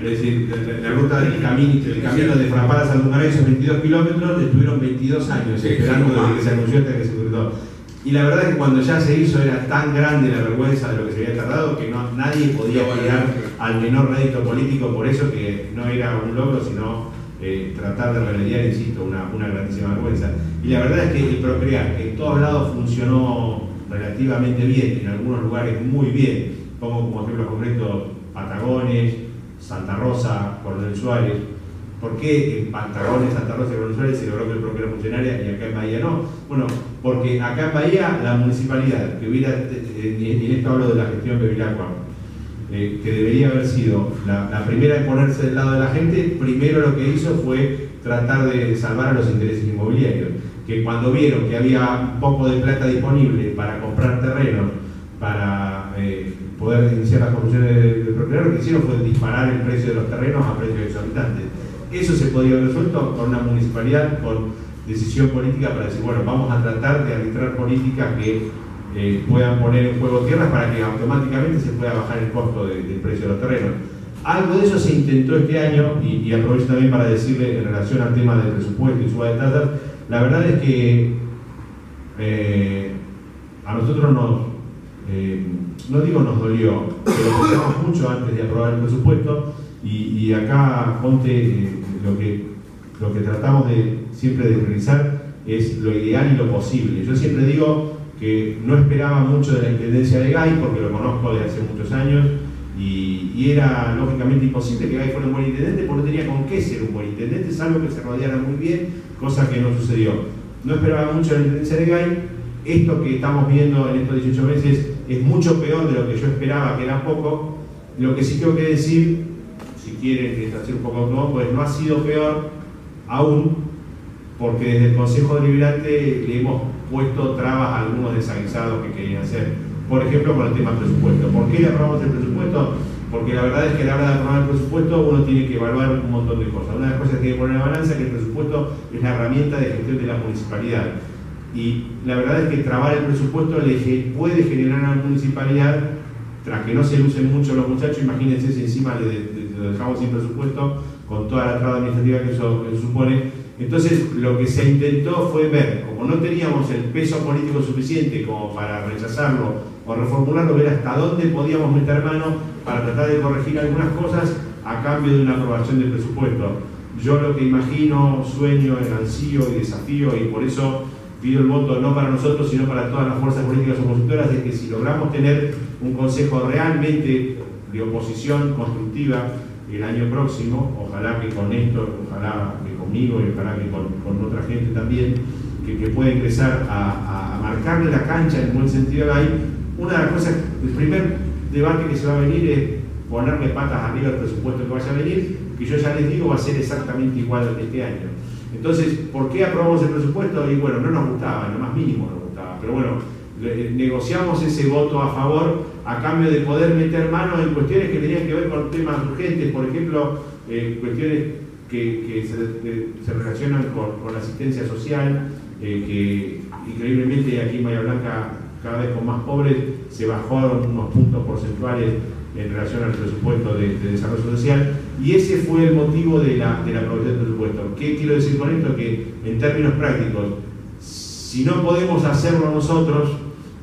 Es decir, la ruta del camino de Frapar a Saldungaray, esos 22 kilómetros, estuvieron 22 años esperando desde que se anunció hasta que se concretó. Y la verdad es que cuando ya se hizo era tan grande la vergüenza de lo que se había tardado que nadie podía aspirar al menor rédito político por eso, que no era un logro, sino tratar de remediar, insisto, una grandísima vergüenza. Y la verdad es que el Procrear, que en todos lados funcionó relativamente bien, en algunos lugares muy bien, pongo como ejemplo concreto Patagones, Santa Rosa, Coronel Suárez, ¿Por qué en Patagones, Santa Rosa y Buenos Aires se logró que el PRO era funcionaria y acá en Bahía no? Bueno, porque acá en Bahía la municipalidad, que hubiera, y en esto hablo de la gestión de Bevilacqua, que debería haber sido la primera en ponerse del lado de la gente, primero lo que hizo fue tratar de salvar a los intereses inmobiliarios, que cuando vieron que había un poco de plata disponible para comprar terrenos, para poder iniciar las construcciones del propietario, lo que hicieron fue disparar el precio de los terrenos a precios exorbitantes. Eso se podía haber resuelto con una municipalidad, con decisión política para decir, bueno, vamos a tratar de arbitrar políticas que puedan poner en juego tierras para que automáticamente se pueda bajar el costo del precio de los terrenos. Algo de eso se intentó este año, y aprovecho también para decirle en relación al tema del presupuesto y suba de tasas, la verdad es que a nosotros no digo nos dolió, pero pensamos mucho antes de aprobar el presupuesto, y acá Ponte lo que tratamos siempre de realizar es lo ideal y lo posible. Yo siempre digo que no esperaba mucho de la Intendencia de Gay, porque lo conozco de hace muchos años, y era lógicamente imposible que Gay fuera un buen intendente, porque no tenía con qué ser un buen intendente, salvo que se rodeara muy bien, cosa que no sucedió. No esperaba mucho de la Intendencia de Gay. Esto que estamos viendo en estos 18 meses es mucho peor de lo que yo esperaba, que era poco. Lo que sí tengo que decir, si quieren hacer un poco autónomo, pues no ha sido peor aún, porque desde el Consejo Deliberante le hemos puesto trabas a algunos desaguisados que querían hacer. Por ejemplo, con el tema del presupuesto. ¿Por qué le aprobamos el presupuesto? Porque la verdad es que a la hora de aprobar el presupuesto uno tiene que evaluar un montón de cosas. Una de las cosas que hay que poner en la balanza es que el presupuesto es la herramienta de gestión de la municipalidad. Y la verdad es que trabar el presupuesto puede generar a la municipalidad, tras que no se lucen mucho los muchachos, imagínense si encima le dejamos sin presupuesto, con toda la traba administrativa que eso supone. Entonces, lo que se intentó fue ver, como no teníamos el peso político suficiente como para rechazarlo o reformularlo, ver hasta dónde podíamos meter mano para tratar de corregir algunas cosas a cambio de una aprobación del presupuesto. Yo lo que imagino, sueño, ansío y desafío, y por eso pido el voto no para nosotros, sino para todas las fuerzas políticas opositoras, de que si logramos tener un consejo realmente de oposición constructiva el año próximo, ojalá que con Néstor, ojalá que conmigo y ojalá que con otra gente también, que pueda ingresar a marcarle la cancha en el buen sentido. Ahí una de las cosas, el primer debate que se va a venir es ponerle patas arriba al presupuesto que vaya a venir, que yo ya les digo va a ser exactamente igual al de este año. Entonces, ¿por qué aprobamos el presupuesto? Y bueno, no nos gustaba, en lo más mínimo nos gustaba, pero bueno, negociamos ese voto a favor a cambio de poder meter mano en cuestiones que tenían que ver con temas urgentes, por ejemplo, cuestiones que se relacionan con la asistencia social, que increíblemente aquí en Bahía Blanca, cada vez con más pobres, se bajaron unos puntos porcentuales en relación al presupuesto de desarrollo social, y ese fue el motivo de la aprobación del presupuesto. ¿Qué quiero decir con esto? Que en términos prácticos, si no podemos hacerlo nosotros,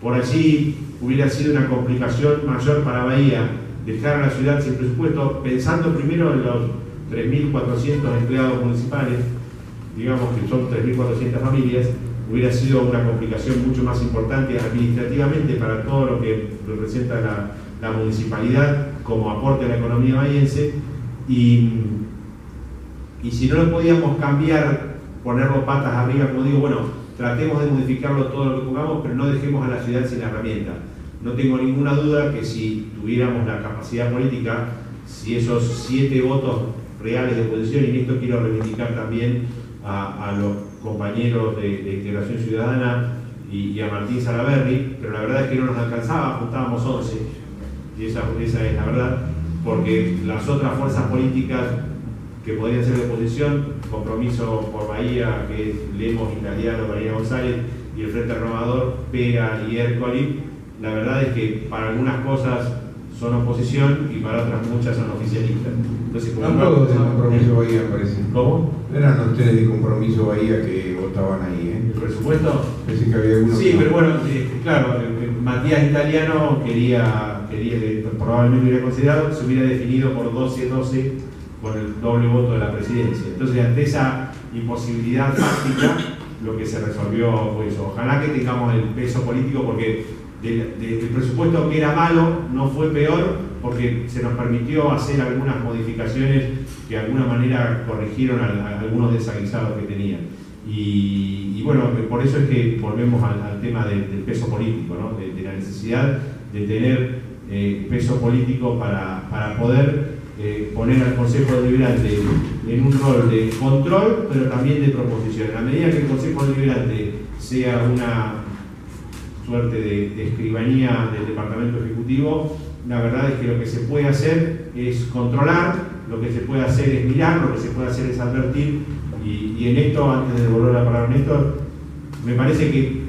por allí hubiera sido una complicación mayor para Bahía dejar a la ciudad sin presupuesto, pensando primero en los 3.400 empleados municipales, digamos que son 3.400 familias, hubiera sido una complicación mucho más importante administrativamente para todo lo que representa la municipalidad como aporte a la economía bahiense, y si no lo podíamos cambiar, ponerlo patas arriba, como digo, bueno, tratemos de modificarlo todo lo que pongamos, pero no dejemos a la ciudad sin la herramienta. No tengo ninguna duda que si tuviéramos la capacidad política, si esos 7 votos reales de oposición, y en esto quiero reivindicar también a los compañeros de Integración Ciudadana y a Martín Salaverry, pero la verdad es que no nos alcanzaba, juntábamos 11, y esa es la verdad, porque las otras fuerzas políticas que podrían ser de oposición, Compromiso por Bahía, que es Lemos, Italiano, María González, y el Frente Renovador, Pera y Hércoli, la verdad es que para algunas cosas son oposición y para otras muchas son oficialistas. Entonces, como todos de Compromiso Bahía, parece. ¿Cómo? Eran ustedes de Compromiso Bahía que votaban ahí, ¿eh? ¿El presupuesto? Pensé que había algunos. Sí, pero bueno, claro, Matías Italiano quería, probablemente hubiera considerado, se hubiera definido por 12-12 con el doble voto de la presidencia. Entonces, ante esa imposibilidad fáctica, lo que se resolvió fue eso. Ojalá que tengamos el peso político, porque el presupuesto que era malo no fue peor, porque se nos permitió hacer algunas modificaciones que de alguna manera corrigieron a algunos desaguisados que tenían. Y bueno, por eso es que volvemos al tema del peso político, ¿no? de la necesidad de tener peso político para poder poner al Consejo Deliberante en un rol de control, pero también de proposición. A medida que el Consejo Deliberante sea una suerte de escribanía del Departamento Ejecutivo, la verdad es que lo que se puede hacer es controlar, lo que se puede hacer es mirar, lo que se puede hacer es advertir, y en esto, antes de devolver la palabra a Néstor, me parece que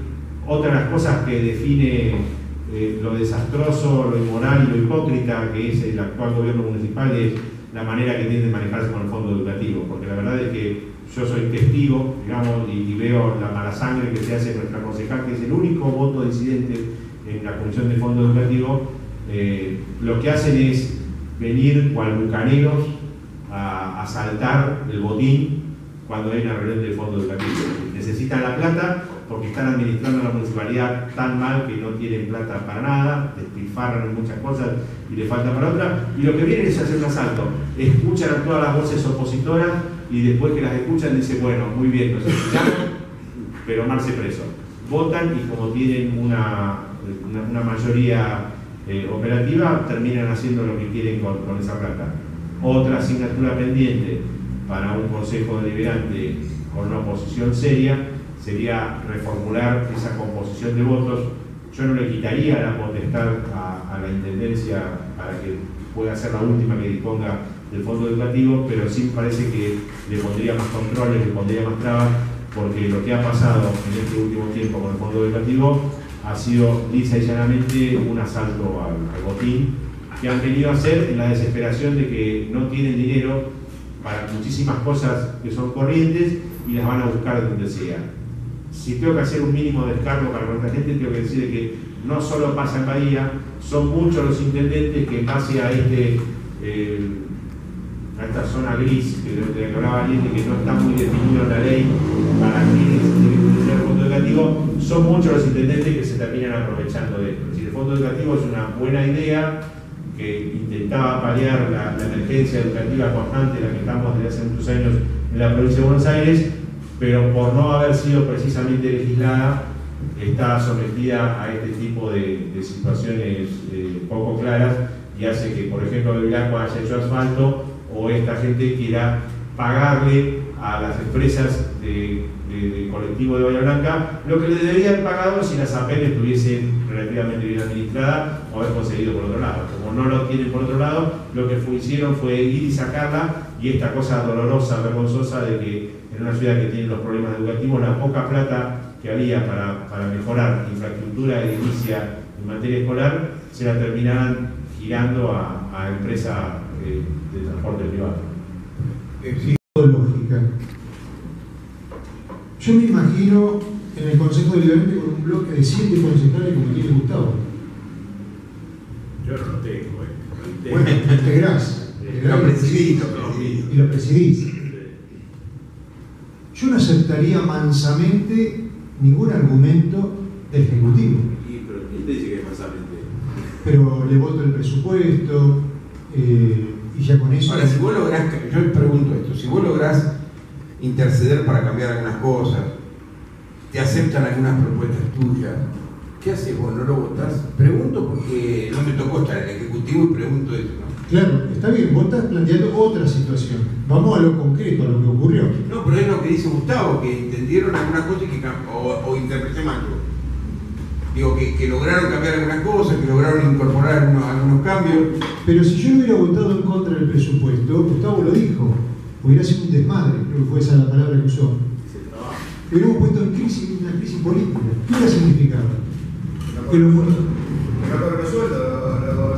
otra de las cosas que define lo desastroso, lo inmoral y lo hipócrita que es el actual gobierno municipal es la manera que tiene de manejarse con el fondo educativo, porque la verdad es que yo soy testigo, digamos, y veo la mala sangre que se hace en nuestra concejal, que es el único voto disidente en la Comisión de Fondo Educativo. Lo que hacen es venir cual bucaneros a asaltar el botín cuando hay una reunión del Fondo Educativo. Necesitan la plata porque están administrando la municipalidad tan mal que no tienen plata para nada, despilfarran en muchas cosas y le falta para otra, y lo que vienen es hacer un asalto. Escuchan a todas las voces opositoras y después que las escuchan dicen, bueno, muy bien, nos escuchamos, pero marche preso. Votan y como tienen una mayoría operativa, terminan haciendo lo que quieren con esa plata. Otra asignatura pendiente para un Consejo Deliberante con una oposición seria sería reformular esa composición de votos. Yo no le quitaría la potestad a la Intendencia para que pueda ser la última que disponga del fondo educativo, pero sí me parece que le pondría más controles, le pondría más trabas, porque lo que ha pasado en este último tiempo con el fondo educativo ha sido lisa y llanamente un asalto al botín que han venido a hacer en la desesperación de que no tienen dinero para muchísimas cosas que son corrientes y las van a buscar donde sea. Si tengo que hacer un mínimo descargo para nuestra gente, tengo que decir que no solo pasa en Bahía, son muchos los intendentes que en base a esta zona gris que hablaba alguien de que no está muy definido en la ley para quienes tienen que utilizar el fondo educativo, son muchos los intendentes que se terminan aprovechando de esto. Si el fondo educativo es una buena idea que intentaba paliar la emergencia educativa constante en la que estamos desde hace muchos años en la provincia de Buenos Aires, pero por no haber sido precisamente legislada, está sometida a este tipo de situaciones poco claras y hace que, por ejemplo, el Vilagua haya hecho asfalto o esta gente quiera pagarle a las empresas de colectivo de Bahía Blanca lo que le deberían haber pagado si las APN estuviesen relativamente bien administradas o haber conseguido por otro lado. Como no lo tienen por otro lado, lo que hicieron fue ir y sacarla, y esta cosa dolorosa, vergonzosa de que en una ciudad que tiene los problemas educativos, la poca plata que había para mejorar infraestructura edilicia en materia escolar, se la terminaran girando a empresas de transporte privado. Sí. Lógica. Yo me imagino en el Consejo Deliberante con un bloque de 7 concejales como tiene Gustavo. Yo no lo tengo. Bueno, te integrás. Lo presidís. Y lo presidís. Yo no aceptaría mansamente ningún argumento del Ejecutivo. Pero ¿quién te dice que es mansamente? Pero le voto el presupuesto y ya con eso. Ahora, si vos lográs, yo pregunto esto, si vos lográs interceder para cambiar algunas cosas, te aceptan algunas propuestas tuyas, ¿qué haces vos? ¿No lo votás? Pregunto porque no me tocó estar en el Ejecutivo y pregunto eso, ¿no? Claro, está bien, vos estás planteando otra situación. Vamos a lo concreto, a lo que ocurrió. No, pero es lo que dice Gustavo, que entendieron algunas cosas y que o interpreté mal yo. Digo, que lograron cambiar algunas cosas, que lograron incorporar algunos cambios. Pero si yo no hubiera votado en contra del presupuesto, Gustavo lo dijo, hubiera sido un desmadre, creo que fue esa la palabra que usó. Hubiéramos puesto en crisis, una crisis política. ¿Qué hubiera significado? Que los sueldos.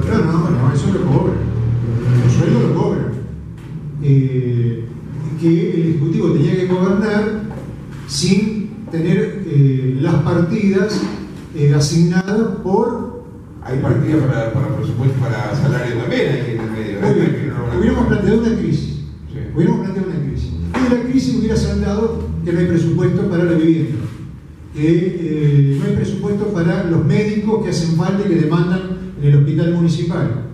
No, eso lo cobra. El sueldo lo cobra. Que el Ejecutivo tenía que gobernar sin tener las partidas asignadas por... Hay partidas para presupuesto, para salario también ahí en el medio. Hubiéramos planteado una crisis. Sí. Hubiéramos planteado una crisis. Y de la crisis hubiera saldado que no hay presupuesto para la vivienda, que no hay presupuesto para los médicos que hacen falta y que demandan en el hospital municipal,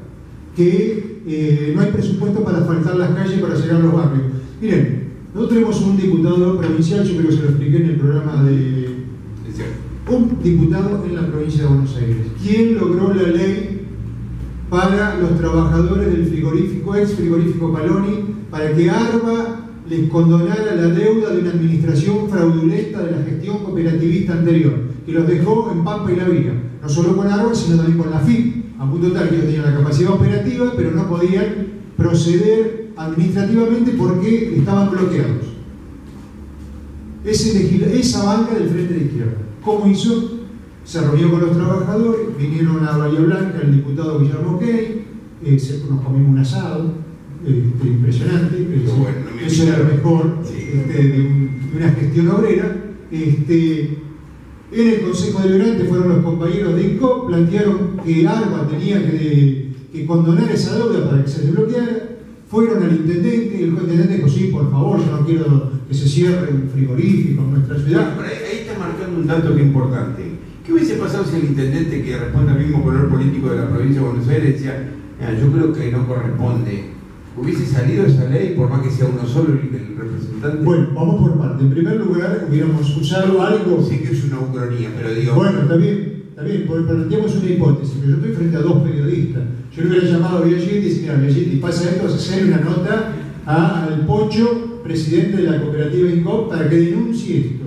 que no hay presupuesto para asfaltar las calles, para llegar a los barrios. Miren, nosotros tenemos un diputado provincial, yo creo que se lo expliqué en el programa de... Un diputado en la provincia de Buenos Aires. ¿Quién logró la ley para los trabajadores del frigorífico, ex frigorífico Paloni, para que ARBA les condonara la deuda de una administración fraudulenta de la gestión cooperativista anterior, que los dejó en Pampa y La Vía, no solo con ARBA, sino también con la FIP, a punto tal que ellos tenían la capacidad operativa, pero no podían proceder administrativamente porque estaban bloqueados. Esa banca del Frente de Izquierda, ¿cómo hizo? Se reunió con los trabajadores, vinieron a Bahía Blanca el diputado Guillermo Key, nos comimos un asado, impresionante, eso era lo mejor de una gestión obrera. En el Consejo Deliberante fueron los compañeros de INCOP, plantearon que ARBA tenía que condonar esa deuda para que se desbloqueara. Fueron al intendente, el intendente dijo: sí, por favor, yo no quiero que se cierre un frigorífico en nuestra ciudad. Bueno, ahí está marcando un dato que es importante. ¿Qué hubiese pasado si el intendente, que responde al mismo color político de la provincia de Buenos Aires, decía: yo creo que no corresponde? ¿Hubiese salido esa ley, por más que sea uno solo el representante? Bueno, vamos por parte. En primer lugar, hubiéramos usado algo... Sí que es una ucronía, pero digo... Bueno, está bien, planteamos una hipótesis, pero yo estoy frente a dos periodistas. Yo le hubiera llamado a Biagietti y decir: mira, Biagietti, pasa esto, hacer una nota al Pocho, presidente de la cooperativa INCOP, para que denuncie esto.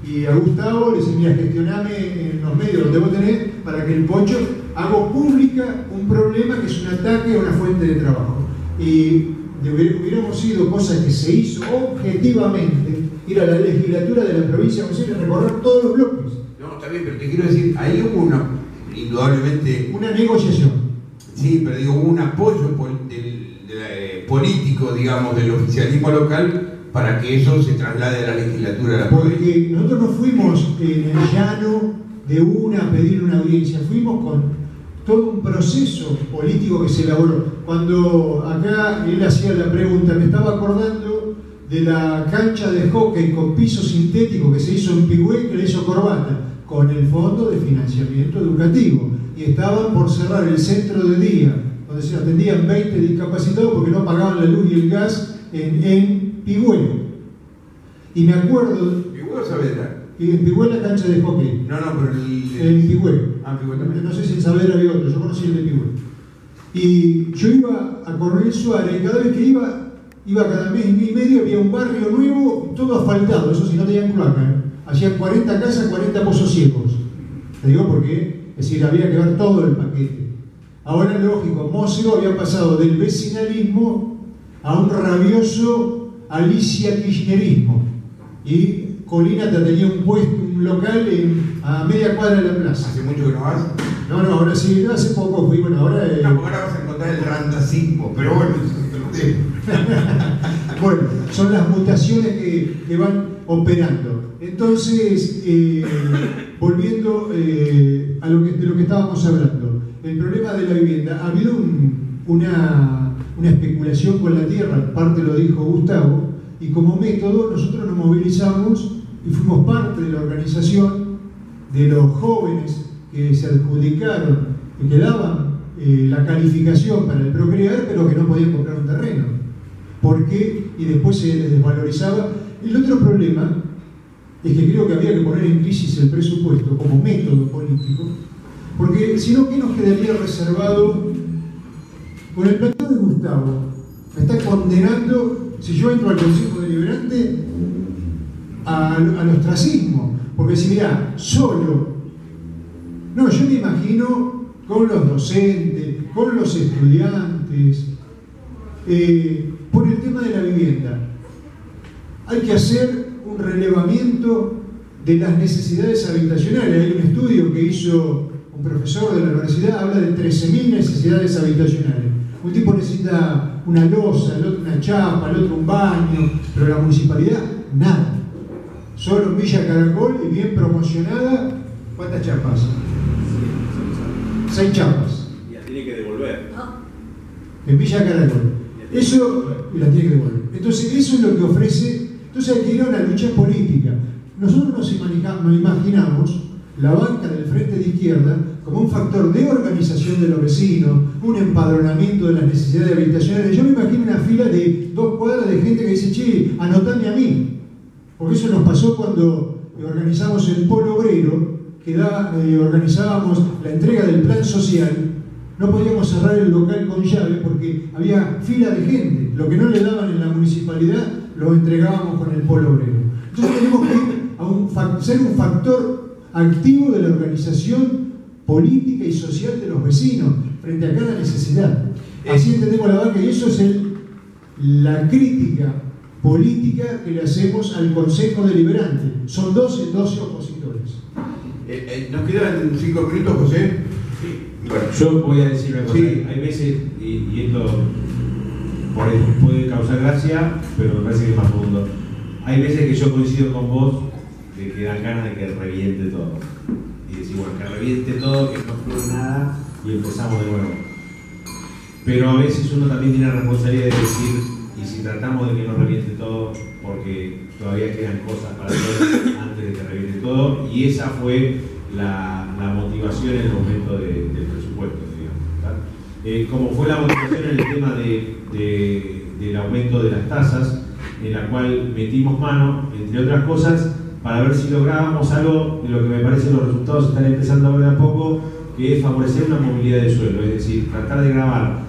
Y a Gustavo le decía: mira, gestioname en los medios donde vos tenés, para que el Pocho haga pública un problema que es un ataque a una fuente de trabajo. Y hubiéramos sido cosas que se hizo objetivamente, ir a la legislatura de la provincia de Buenos Aires, recorrer todos los bloques. No, está bien, pero te quiero decir, ahí hubo indudablemente... Una negociación. Sí, pero digo, hubo un apoyo político, digamos, del oficialismo local para que eso se traslade a la legislatura de la provincia. Porque nosotros no fuimos en el llano de una a pedir una audiencia, fuimos con todo un proceso político que se elaboró. Cuando acá él hacía la pregunta, me estaba acordando de la cancha de hockey con piso sintético que se hizo en Pigüé, que le hizo Corbata, con el Fondo de Financiamiento Educativo. Y estaban por cerrar el centro de día, donde se atendían 20 discapacitados porque no pagaban la luz y el gas en Pigüé. Y me acuerdo... ¿Pigüé o Saavedra? En Pigüé la cancha de hockey. No, pero en Pigüé. Ah, Pigüé también. No sé si en Saavedra había otro, yo conocí el de Pigüé. Y yo iba a Coronel Suárez, y cada vez que iba cada mes y medio, había un barrio nuevo, todo asfaltado, eso sí, no tenían cloaca. Hacían 40 casas, 40 pozos ciegos. Te digo porque, es decir, había que ver todo el paquete. Ahora, lógico, Mósego había pasado del vecinalismo a un rabioso Alicia Kirchnerismo. Y Colinata tenía un puesto, un local a media cuadra de la plaza. ¿Hace mucho que no vas? No, ahora sí, hace poco fui, bueno, ahora... No, porque ahora vas a encontrar el randacismo, pero bueno, eso bueno, son las mutaciones que van operando. Entonces, volviendo de lo que estábamos hablando, el problema de la vivienda, ha habido una especulación con la tierra, parte lo dijo Gustavo, y como método nosotros nos movilizamos y fuimos parte de la organización de los jóvenes que se adjudicaron y que daban la calificación para el procrear, pero que no podían comprar un terreno. ¿Por qué? Y después se les desvalorizaba. El otro problema es que creo que había que poner en crisis el presupuesto como método político, porque si no, ¿qué nos quedaría reservado? Con el planteo de Gustavo, me está condenando, si yo entro al Consejo Deliberante, al ostracismo. Porque si mirá, solo, no, yo me imagino con los docentes, con los estudiantes, por el tema de la vivienda. Hay que hacer un relevamiento de las necesidades habitacionales. Hay un estudio que hizo un profesor de la universidad, habla de 13.000 necesidades habitacionales. Un tipo necesita una losa, el otro una chapa, el otro un baño, pero la municipalidad, nada. Solo en Villa Caracol y bien promocionada, ¿cuántas chapas? 6 chapas. Y las tiene que devolver. En Villa Caracol. Eso las tiene que devolver. Entonces, eso es lo que ofrece. Entonces hay que ir a una lucha política. Nosotros nos imaginamos la banca del Frente de Izquierda como un factor de organización de los vecinos, un empadronamiento de las necesidades habitacionales. Yo me imagino una fila de 2 cuadras de gente que dice, che, anotame a mí. Porque eso nos pasó cuando organizamos el Polo Obrero, que organizábamos la entrega del plan social. No podíamos cerrar el local con llave porque había fila de gente. Lo que no le daban en la municipalidad lo entregábamos con el Polo Obrero. Entonces tenemos que ir ser un factor activo de la organización política y social de los vecinos frente a cada necesidad. Así entendemos la banca y eso es la crítica política que le hacemos al Consejo Deliberante. Son 12 opositores. Nos quedan 5 minutos, José. Sí. Bueno, yo voy a decir una cosa. Sí. Hay veces, y esto puede causar gracia, pero me parece que es más profundo. Hay veces que yo coincido con vos de que dan ganas de que reviente todo. Y decir, bueno, que reviente todo, que no fluye nada y empezamos de nuevo. Pero a veces uno también tiene la responsabilidad de decir, y si tratamos de que no reviente todo, porque todavía quedan cosas para hacer antes de que reviente todo, y esa fue la motivación en el momento del presupuesto, digamos. Como fue la motivación en el tema del aumento de las tasas, en la cual metimos mano, entre otras cosas, para ver si lográbamos algo de lo que me parece los resultados están empezando a ver de a poco, que es favorecer una movilidad de suelo, es decir, tratar de gravar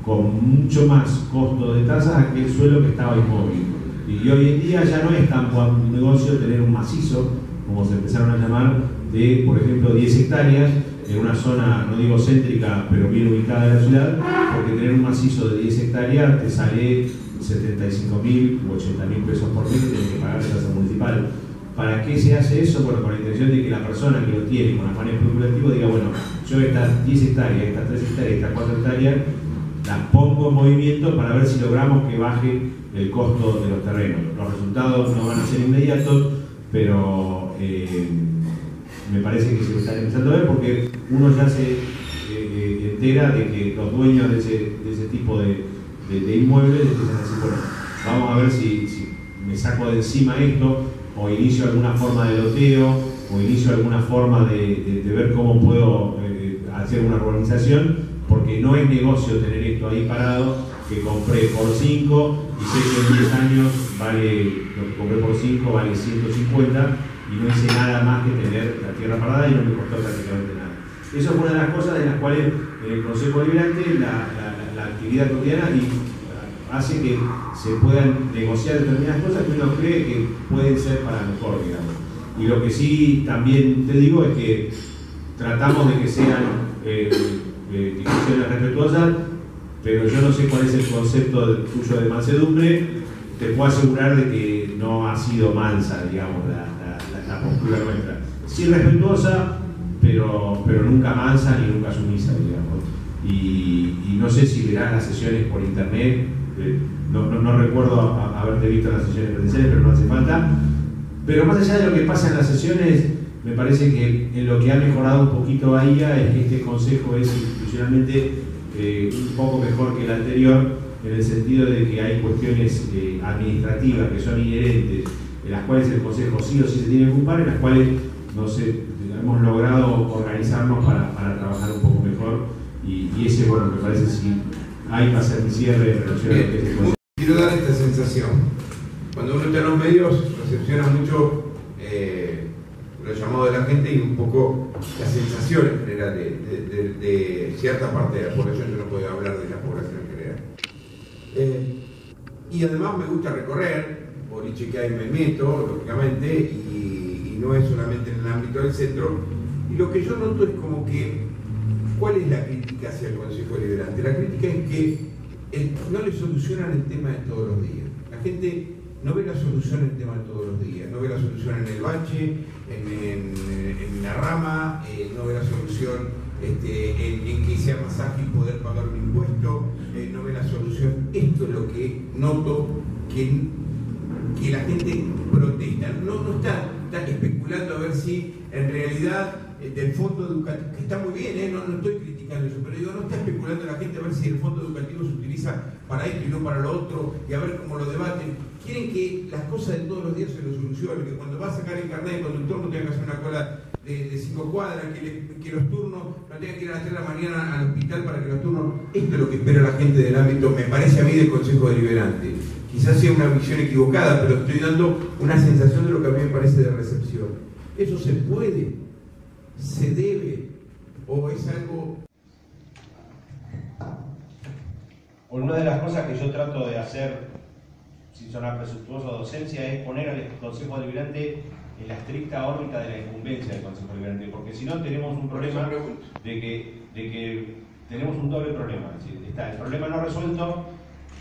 con mucho más costo de tasas aquel suelo que estaba inmóvil. Y hoy en día ya no es tan buen negocio tener un macizo, como se empezaron a llamar, de, por ejemplo, 10 hectáreas en una zona, no digo céntrica, pero bien ubicada de la ciudad, porque tener un macizo de 10 hectáreas te sale 75.000 u 80.000 pesos por mes que tienes que pagar la tasa municipal. ¿Para qué se hace eso? Bueno, con la intención de que la persona que lo tiene con afán especulativo diga, bueno, yo estas 10 hectáreas, estas 3 hectáreas, estas 4 hectáreas, las pongo en movimiento para ver si logramos que baje el costo de los terrenos. Los resultados no van a ser inmediatos, pero me parece que se lo están empezando a ver porque uno ya se entera de que los dueños de ese tipo de inmuebles empiezan a decir, bueno, vamos a ver si me saco de encima esto, o inicio alguna forma de loteo, o inicio alguna forma de ver cómo puedo hacer una urbanización, porque no es negocio tener esto ahí parado, que compré por 5 y sé que en 10 años vale, lo que compré por 5 vale 150 y no hice nada más que tener la tierra parada y no me costó prácticamente nada. Eso fue una de las cosas en las cuales el Consejo Deliberante, la actividad cotidiana hace que se puedan negociar determinadas cosas que uno cree que pueden ser para mejor, digamos. Y lo que sí también te digo es que tratamos de que sean discusiones respetuosas, pero yo no sé cuál es el concepto tuyo de mansedumbre. Te puedo asegurar de que no ha sido mansa, digamos, la postura nuestra. Sí respetuosa, pero nunca mansa ni nunca sumisa, digamos. Y no sé si verás las sesiones por internet. No recuerdo haberte visto en las sesiones presenciales, pero no hace falta. Pero más allá de lo que pasa en las sesiones, me parece que en lo que ha mejorado un poquito Bahía es que este consejo es institucionalmente un poco mejor que el anterior, en el sentido de que hay cuestiones administrativas que son inherentes, en las cuales el consejo sí o sí se tiene que ocupar, en las cuales hemos logrado organizarnos para trabajar un poco mejor, y ese, bueno, me parece si hay que hacer un cierre en relación a lo que es el consejo. Quiero dar esta sensación. Cuando uno está en los medios, recepciona mucho lo llamado de la gente y un poco la sensación en general de cierta parte de la población. Yo no puedo hablar de la población en general. Y además me gusta recorrer, boliche que hay me meto, lógicamente, y no es solamente en el ámbito del centro. Y lo que yo noto es como que, ¿cuál es la crítica hacia el Consejo Deliberante? La crítica es que no le solucionan el tema de todos los días. La gente no ve la solución en el tema de todos los días, no ve la solución en el bache, en la rama, no ve la solución en que sea más ágil poder pagar un impuesto, no ve la solución. Esto es lo que noto que la gente protesta. No está especulando a ver si en realidad del fondo educativo, que está muy bien, no estoy criticando eso, pero digo, no está especulando la gente a ver si el fondo educativo se utiliza para esto y no para lo otro, y a ver cómo lo debaten. Quieren que las cosas de todos los días se lo solucionen, que cuando va a sacar el carnet de conductor no tenga que hacer una cola de 5 cuadras, que los turnos no tengan que ir a las 3 de la mañana al hospital para que los turnos... Esto es lo que espera la gente del ámbito, me parece a mí, del Consejo Deliberante. Quizás sea una visión equivocada, pero estoy dando una sensación de lo que a mí me parece de recepción. ¿Eso se puede? ¿Se debe? ¿O es algo...? Una de las cosas que yo trato de hacer, sin sonar presuntuoso, docencia, es poner al Consejo Deliberante en la estricta órbita de la incumbencia del Consejo Deliberante, porque si no tenemos un problema de que tenemos un doble problema. Es decir, está el problema no resuelto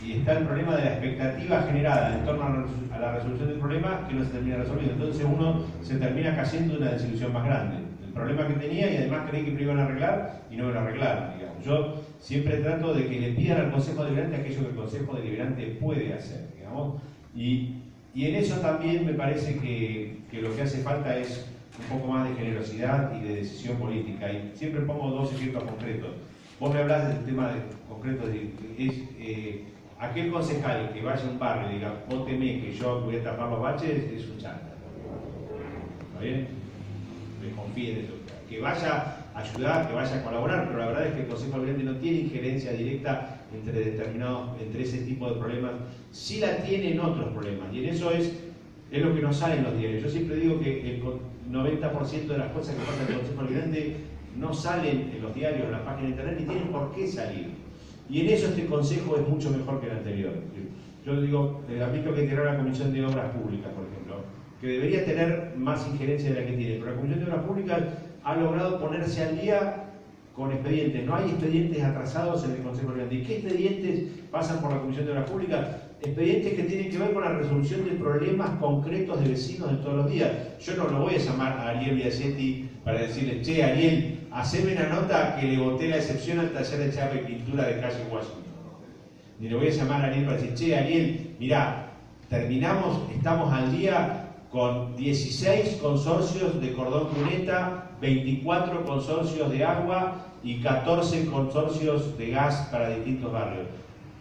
y está el problema de la expectativa generada en torno a la resolución del problema que no se termina resolviendo. Entonces uno se termina cayendo en una desilusión más grande. El problema que tenía y además creí que me iban a arreglar y no me lo arreglaron, digamos. Yo siempre trato de que le pidan al Consejo Deliberante aquello que el Consejo Deliberante puede hacer, digamos. Y en eso también me parece que lo que hace falta es un poco más de generosidad y de decisión política. Y siempre pongo dos ejemplos concretos. Vos me hablás del tema concreto de aquel concejal que vaya a un barrio y diga, vóteme que yo voy a tapar los baches, es un chanta. ¿Está bien? Me confíe en eso. Que vaya a ayudar, que vaya a colaborar, pero la verdad es que el Consejo Deliberante no tiene injerencia directa entre ese tipo de problemas. Sí la tiene en otros problemas, y en eso es lo que nos sale en los diarios. Yo siempre digo que el 90% de las cosas que pasan en el Consejo Deliberante no salen en los diarios, en la página de internet, ni tienen por qué salir. Y en eso este Consejo es mucho mejor que el anterior. Yo digo, el ámbito que integró la Comisión de Obras Públicas, por ejemplo, que debería tener más injerencia de la que tiene, pero la Comisión de Obras Públicas ha logrado ponerse al día con expedientes. No hay expedientes atrasados en el Consejo Deliberante. ¿Y qué expedientes pasan por la Comisión de Obras Públicas? Expedientes que tienen que ver con la resolución de problemas concretos de vecinos de todos los días. Yo no lo voy a llamar a Ariel Biasetti para decirle, che, Ariel, haceme una nota que le boté la excepción al taller de chapa y pintura de calle Washington. Ni le voy a llamar a Ariel para decir, che, Ariel, mirá, estamos al día con 16 consorcios de cordón cuneta, 24 consorcios de agua y 14 consorcios de gas para distintos barrios.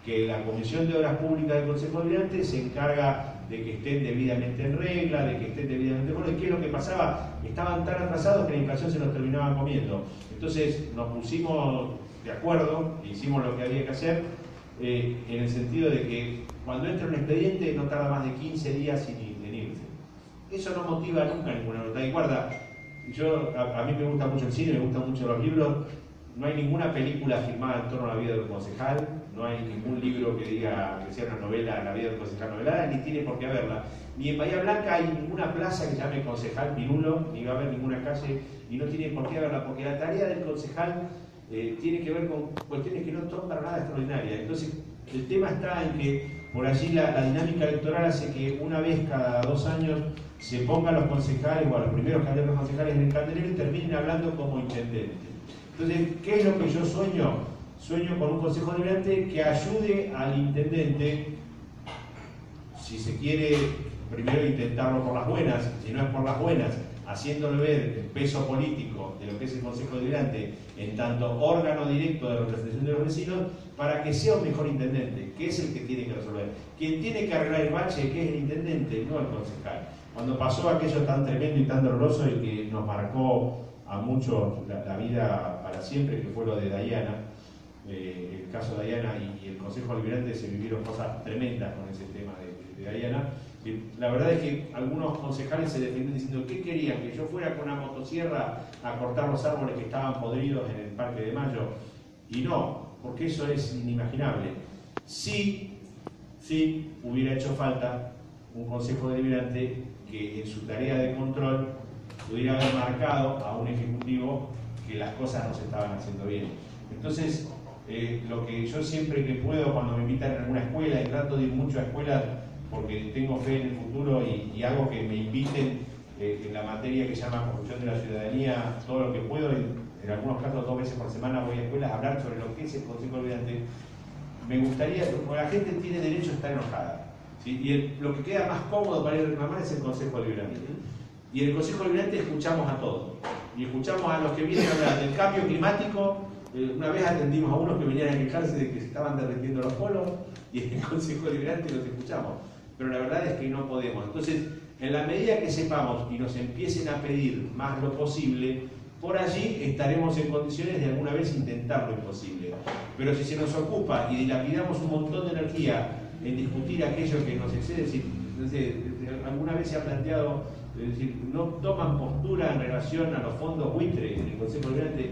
Que la Comisión de Obras Públicas del Consejo Deliberante se encarga de que estén debidamente en regla, de que estén debidamente... Bueno, ¿qué es lo que pasaba? Estaban tan atrasados que la inflación se los terminaba comiendo. Entonces nos pusimos de acuerdo, hicimos lo que había que hacer, en el sentido de que cuando entra un expediente no tarda más de 15 días en irse. Eso no motiva nunca ninguna nota. Y guarda, a mí me gusta mucho el cine, me gustan mucho los libros. No hay ninguna película filmada en torno a la vida de un concejal, no hay ningún libro que diga que sea una novela, la vida de un concejal novelada, ni tiene por qué haberla. Ni en Bahía Blanca hay ninguna plaza que se llame Concejal Pirulo, ni va a haber ninguna calle, y no tiene por qué haberla, porque la tarea del concejal tiene que ver con cuestiones que no son para nada extraordinarias. Entonces, el tema está en que por allí la dinámica electoral hace que una vez cada 2 años se pongan los concejales, o a los primeros candidatos concejales en el candelero y terminen hablando como intendentes. Entonces, ¿qué es lo que yo sueño? Sueño con un Consejo Deliberante que ayude al intendente, si se quiere, primero intentarlo por las buenas, si no es por las buenas, haciéndole ver el peso político de lo que es el Consejo Deliberante en tanto órgano directo de representación de los vecinos, para que sea un mejor intendente, que es el que tiene que resolver. Quien tiene que arreglar el bache, que es el intendente, no el concejal. Cuando pasó aquello tan tremendo y tan doloroso y que nos marcó a muchos la vida para siempre, que fue lo de Dayana, el caso de Dayana y el Consejo Deliberante, se vivieron cosas tremendas con ese tema de Dayana. La verdad es que algunos concejales se defendían diciendo, ¿qué querían? ¿Que yo fuera con una motosierra a cortar los árboles que estaban podridos en el Parque de Mayo? Y no, porque eso es inimaginable. Sí hubiera hecho falta un Consejo Deliberante que en su tarea de control pudiera haber marcado a un ejecutivo que las cosas no se estaban haciendo bien. Entonces, lo que yo siempre que puedo, cuando me invitan a alguna escuela, y trato de ir mucho a escuelas porque tengo fe en el futuro y hago que me inviten en la materia que se llama Construcción de la Ciudadanía, todo lo que puedo, en algunos casos 2 veces por semana voy a escuelas a hablar sobre lo que es el Consejo Deliberante. Me gustaría, porque la gente tiene derecho a estar enojada, ¿sí? Y lo que queda más cómodo para ir a reclamar es el Consejo Deliberante. Y en el Consejo Deliberante escuchamos a todos. Y escuchamos a los que vienen a hablar del cambio climático. Una vez atendimos a unos que venían a quejarse de que se estaban derritiendo los polos, y en el Consejo Deliberante los escuchamos. Pero la verdad es que no podemos. Entonces, En la medida que sepamos y nos empiecen a pedir más lo posible, por allí estaremos en condiciones de alguna vez intentar lo imposible. Pero si se nos ocupa y dilapidamos un montón de energía en discutir aquello que nos excede, es decir, alguna vez se ha planteado, es decir, no toman postura en relación a los fondos buitre en el Consejo Deliberante,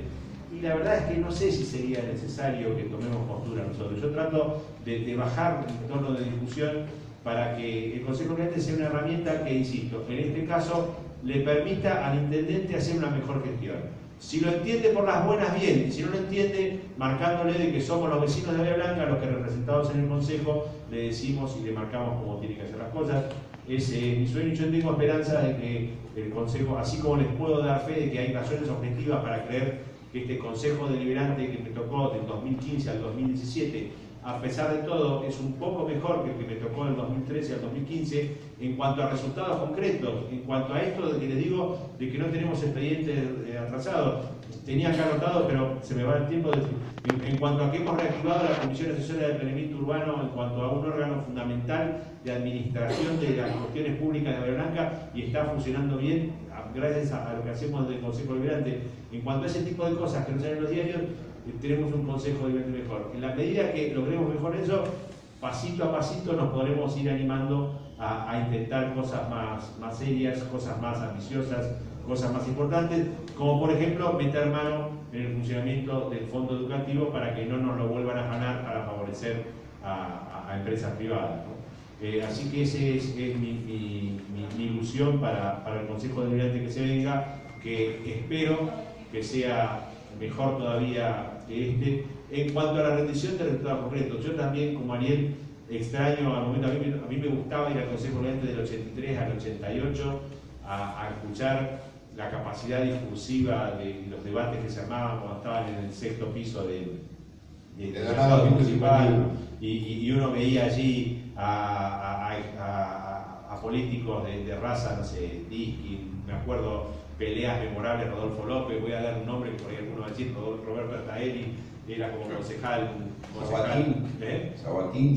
y la verdad es que no sé si sería necesario que tomemos postura nosotros. Yo trato de bajar el tono de discusión para que el Consejo Deliberante sea una herramienta que, insisto, en este caso le permita al intendente hacer una mejor gestión. Si lo entiende por las buenas, bien, y si no lo entiende, marcándole de que somos los vecinos de Bahía Blanca los que representados en el Consejo le decimos y le marcamos cómo tiene que hacer las cosas. Es mi sueño, y yo tengo esperanza de que el Consejo, así como les puedo dar fe de que hay razones objetivas para creer que este Consejo Deliberante que me tocó del 2015 al 2017, a pesar de todo, es un poco mejor que el que me tocó del 2013 al 2015 en cuanto a resultados concretos, en cuanto a esto de que les digo de que no tenemos expedientes atrasados. Tenía acá anotado, pero se me va el tiempo. En cuanto a que hemos reactivado la Comisión Asesora de Planeamiento Urbano, en cuanto a un órgano fundamental de administración de las cuestiones públicas de Bahía Blanca, y está funcionando bien gracias a lo que hacemos del Consejo Deliberante. En cuanto a ese tipo de cosas que no salen en los diarios, tenemos un Consejo Deliberante mejor. En la medida que logremos mejor eso, pasito a pasito nos podremos ir animando a intentar cosas más serias, cosas más ambiciosas, cosas más importantes, como por ejemplo meter mano en el funcionamiento del fondo educativo para que no nos lo vuelvan a ganar para favorecer a empresas privadas, ¿no? Así que esa es mi ilusión para el Consejo Deliberante que se venga, que espero que sea mejor todavía que este. En cuanto a la rendición de resultados concretos, yo también, como Ariel, extraño al momento, a mí me gustaba ir al Consejo Deliberante del 83 al 88 a escuchar la capacidad discursiva de los debates que se armaban cuando estaban en el sexto piso de la municipal, y uno veía allí a políticos de raza, no sé, Diskin, me acuerdo, peleas memorables, Rodolfo López, voy a dar un nombre que por ahí alguno va a decir, Roberto Artaeli, era como concejal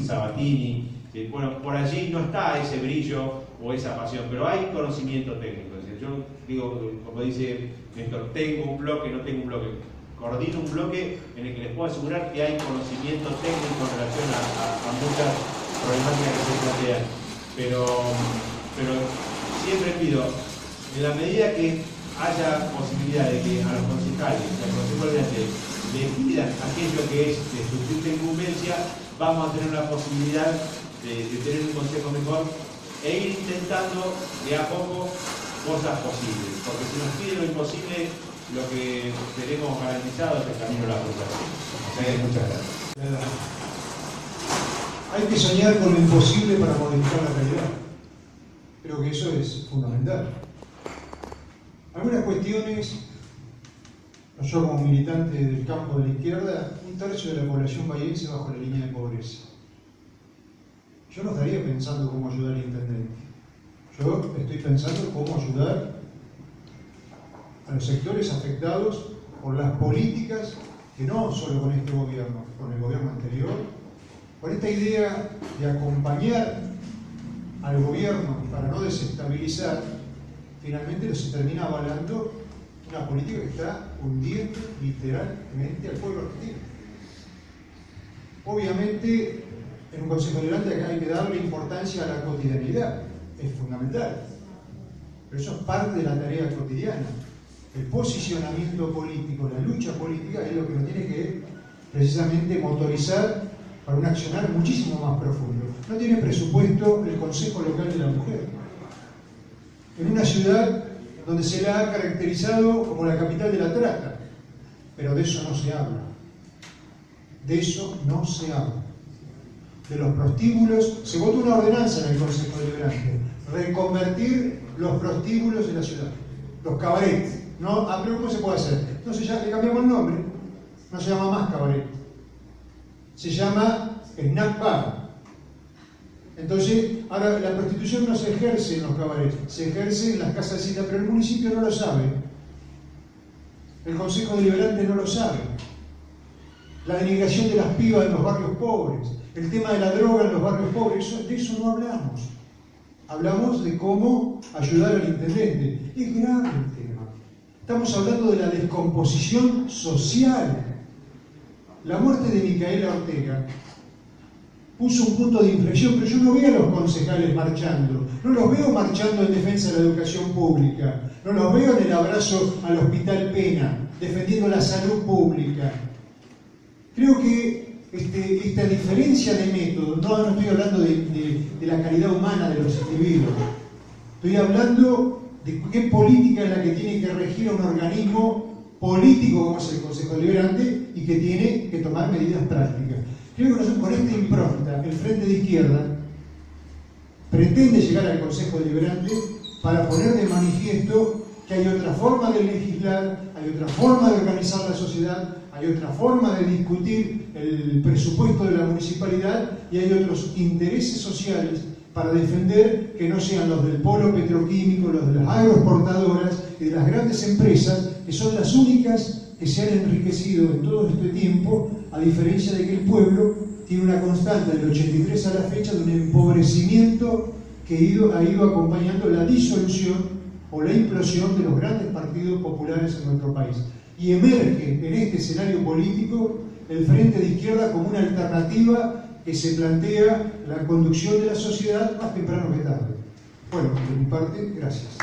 Sabatini. Bueno, por allí no está ese brillo o esa pasión, pero hay conocimiento técnico. Es decir, yo digo, como dice Néstor, tengo un bloque, no tengo un bloque. Coordino un bloque en el que les puedo asegurar que hay conocimiento técnico en relación a muchas problemáticas que se plantean. Pero siempre pido, en la medida que haya posibilidad de que a los concejales, al Consejo Deliberante, le pidan aquello que es de su estricta incumbencia, vamos a tener la posibilidad de tener un consejo mejor e ir intentando de a poco cosas posibles, porque si nos pide lo imposible, lo que tenemos garantizado es el camino a la frustración. Muchas gracias. Hay que soñar con lo imposible para modificar la realidad. Creo que eso es fundamental. Algunas cuestiones, yo como militante del campo de la izquierda, 1/3 de la población bahiense bajo la línea de pobreza. Yo no estaría pensando cómo ayudar al intendente. Yo estoy pensando cómo ayudar a los sectores afectados por las políticas que no solo con este gobierno, con el gobierno anterior, con esta idea de acompañar al gobierno para no desestabilizar, finalmente se termina avalando una política que está hundiendo literalmente al pueblo argentino. Obviamente, en un Consejo Deliberante hay que darle importancia a la cotidianidad, es fundamental, pero eso es parte de la tarea cotidiana. El posicionamiento político, la lucha política es lo que nos tiene que precisamente motorizar para un accionar muchísimo más profundo. No tiene presupuesto el Consejo Local de la Mujer. En una ciudad donde se la ha caracterizado como la capital de la trata, pero de eso no se habla. De eso no se habla. De los prostíbulos, se votó una ordenanza en el Consejo Deliberante, reconvertir los prostíbulos de la ciudad, los cabarets. ¿No? Pero ¿cómo se puede hacer? Entonces ya le cambiamos el nombre, no se llama más cabaret, se llama snack bar. Entonces, ahora la prostitución no se ejerce en los cabarets, se ejerce en las casas de cita, pero el municipio no lo sabe, el Consejo Deliberante no lo sabe. La denigración de las pibas en los barrios pobres, el tema de la droga en los barrios pobres, de eso no hablamos. Hablamos de cómo ayudar al intendente. Es grave el tema. Estamos hablando de la descomposición social. La muerte de Micaela Ortega puso un punto de inflexión, pero yo no veo a los concejales marchando, no los veo marchando en defensa de la educación pública, no los veo en el abrazo al Hospital Pena, defendiendo la salud pública. Creo que esta diferencia de método, no estoy hablando de la calidad humana de los individuos, estoy hablando de qué política es la que tiene que regir a un organismo político como es el Consejo Deliberante y que tiene que tomar medidas prácticas. Creo que nosotros con esta impronta, el Frente de Izquierda pretende llegar al Consejo Deliberante para poner de manifiesto que hay otra forma de legislar, hay otra forma de organizar la sociedad, hay otra forma de discutir el presupuesto de la municipalidad y hay otros intereses sociales para defender que no sean los del polo petroquímico, los de las agroexportadoras y de las grandes empresas, que son las únicas que se han enriquecido en todo este tiempo, a diferencia de que el pueblo tiene una constante del 83 a la fecha de un empobrecimiento que ha ido acompañando la disolución o la implosión de los grandes partidos populares en nuestro país. Y emerge en este escenario político el Frente de Izquierda como una alternativa que se plantea la conducción de la sociedad más temprano que tarde. Bueno, por mi parte, gracias.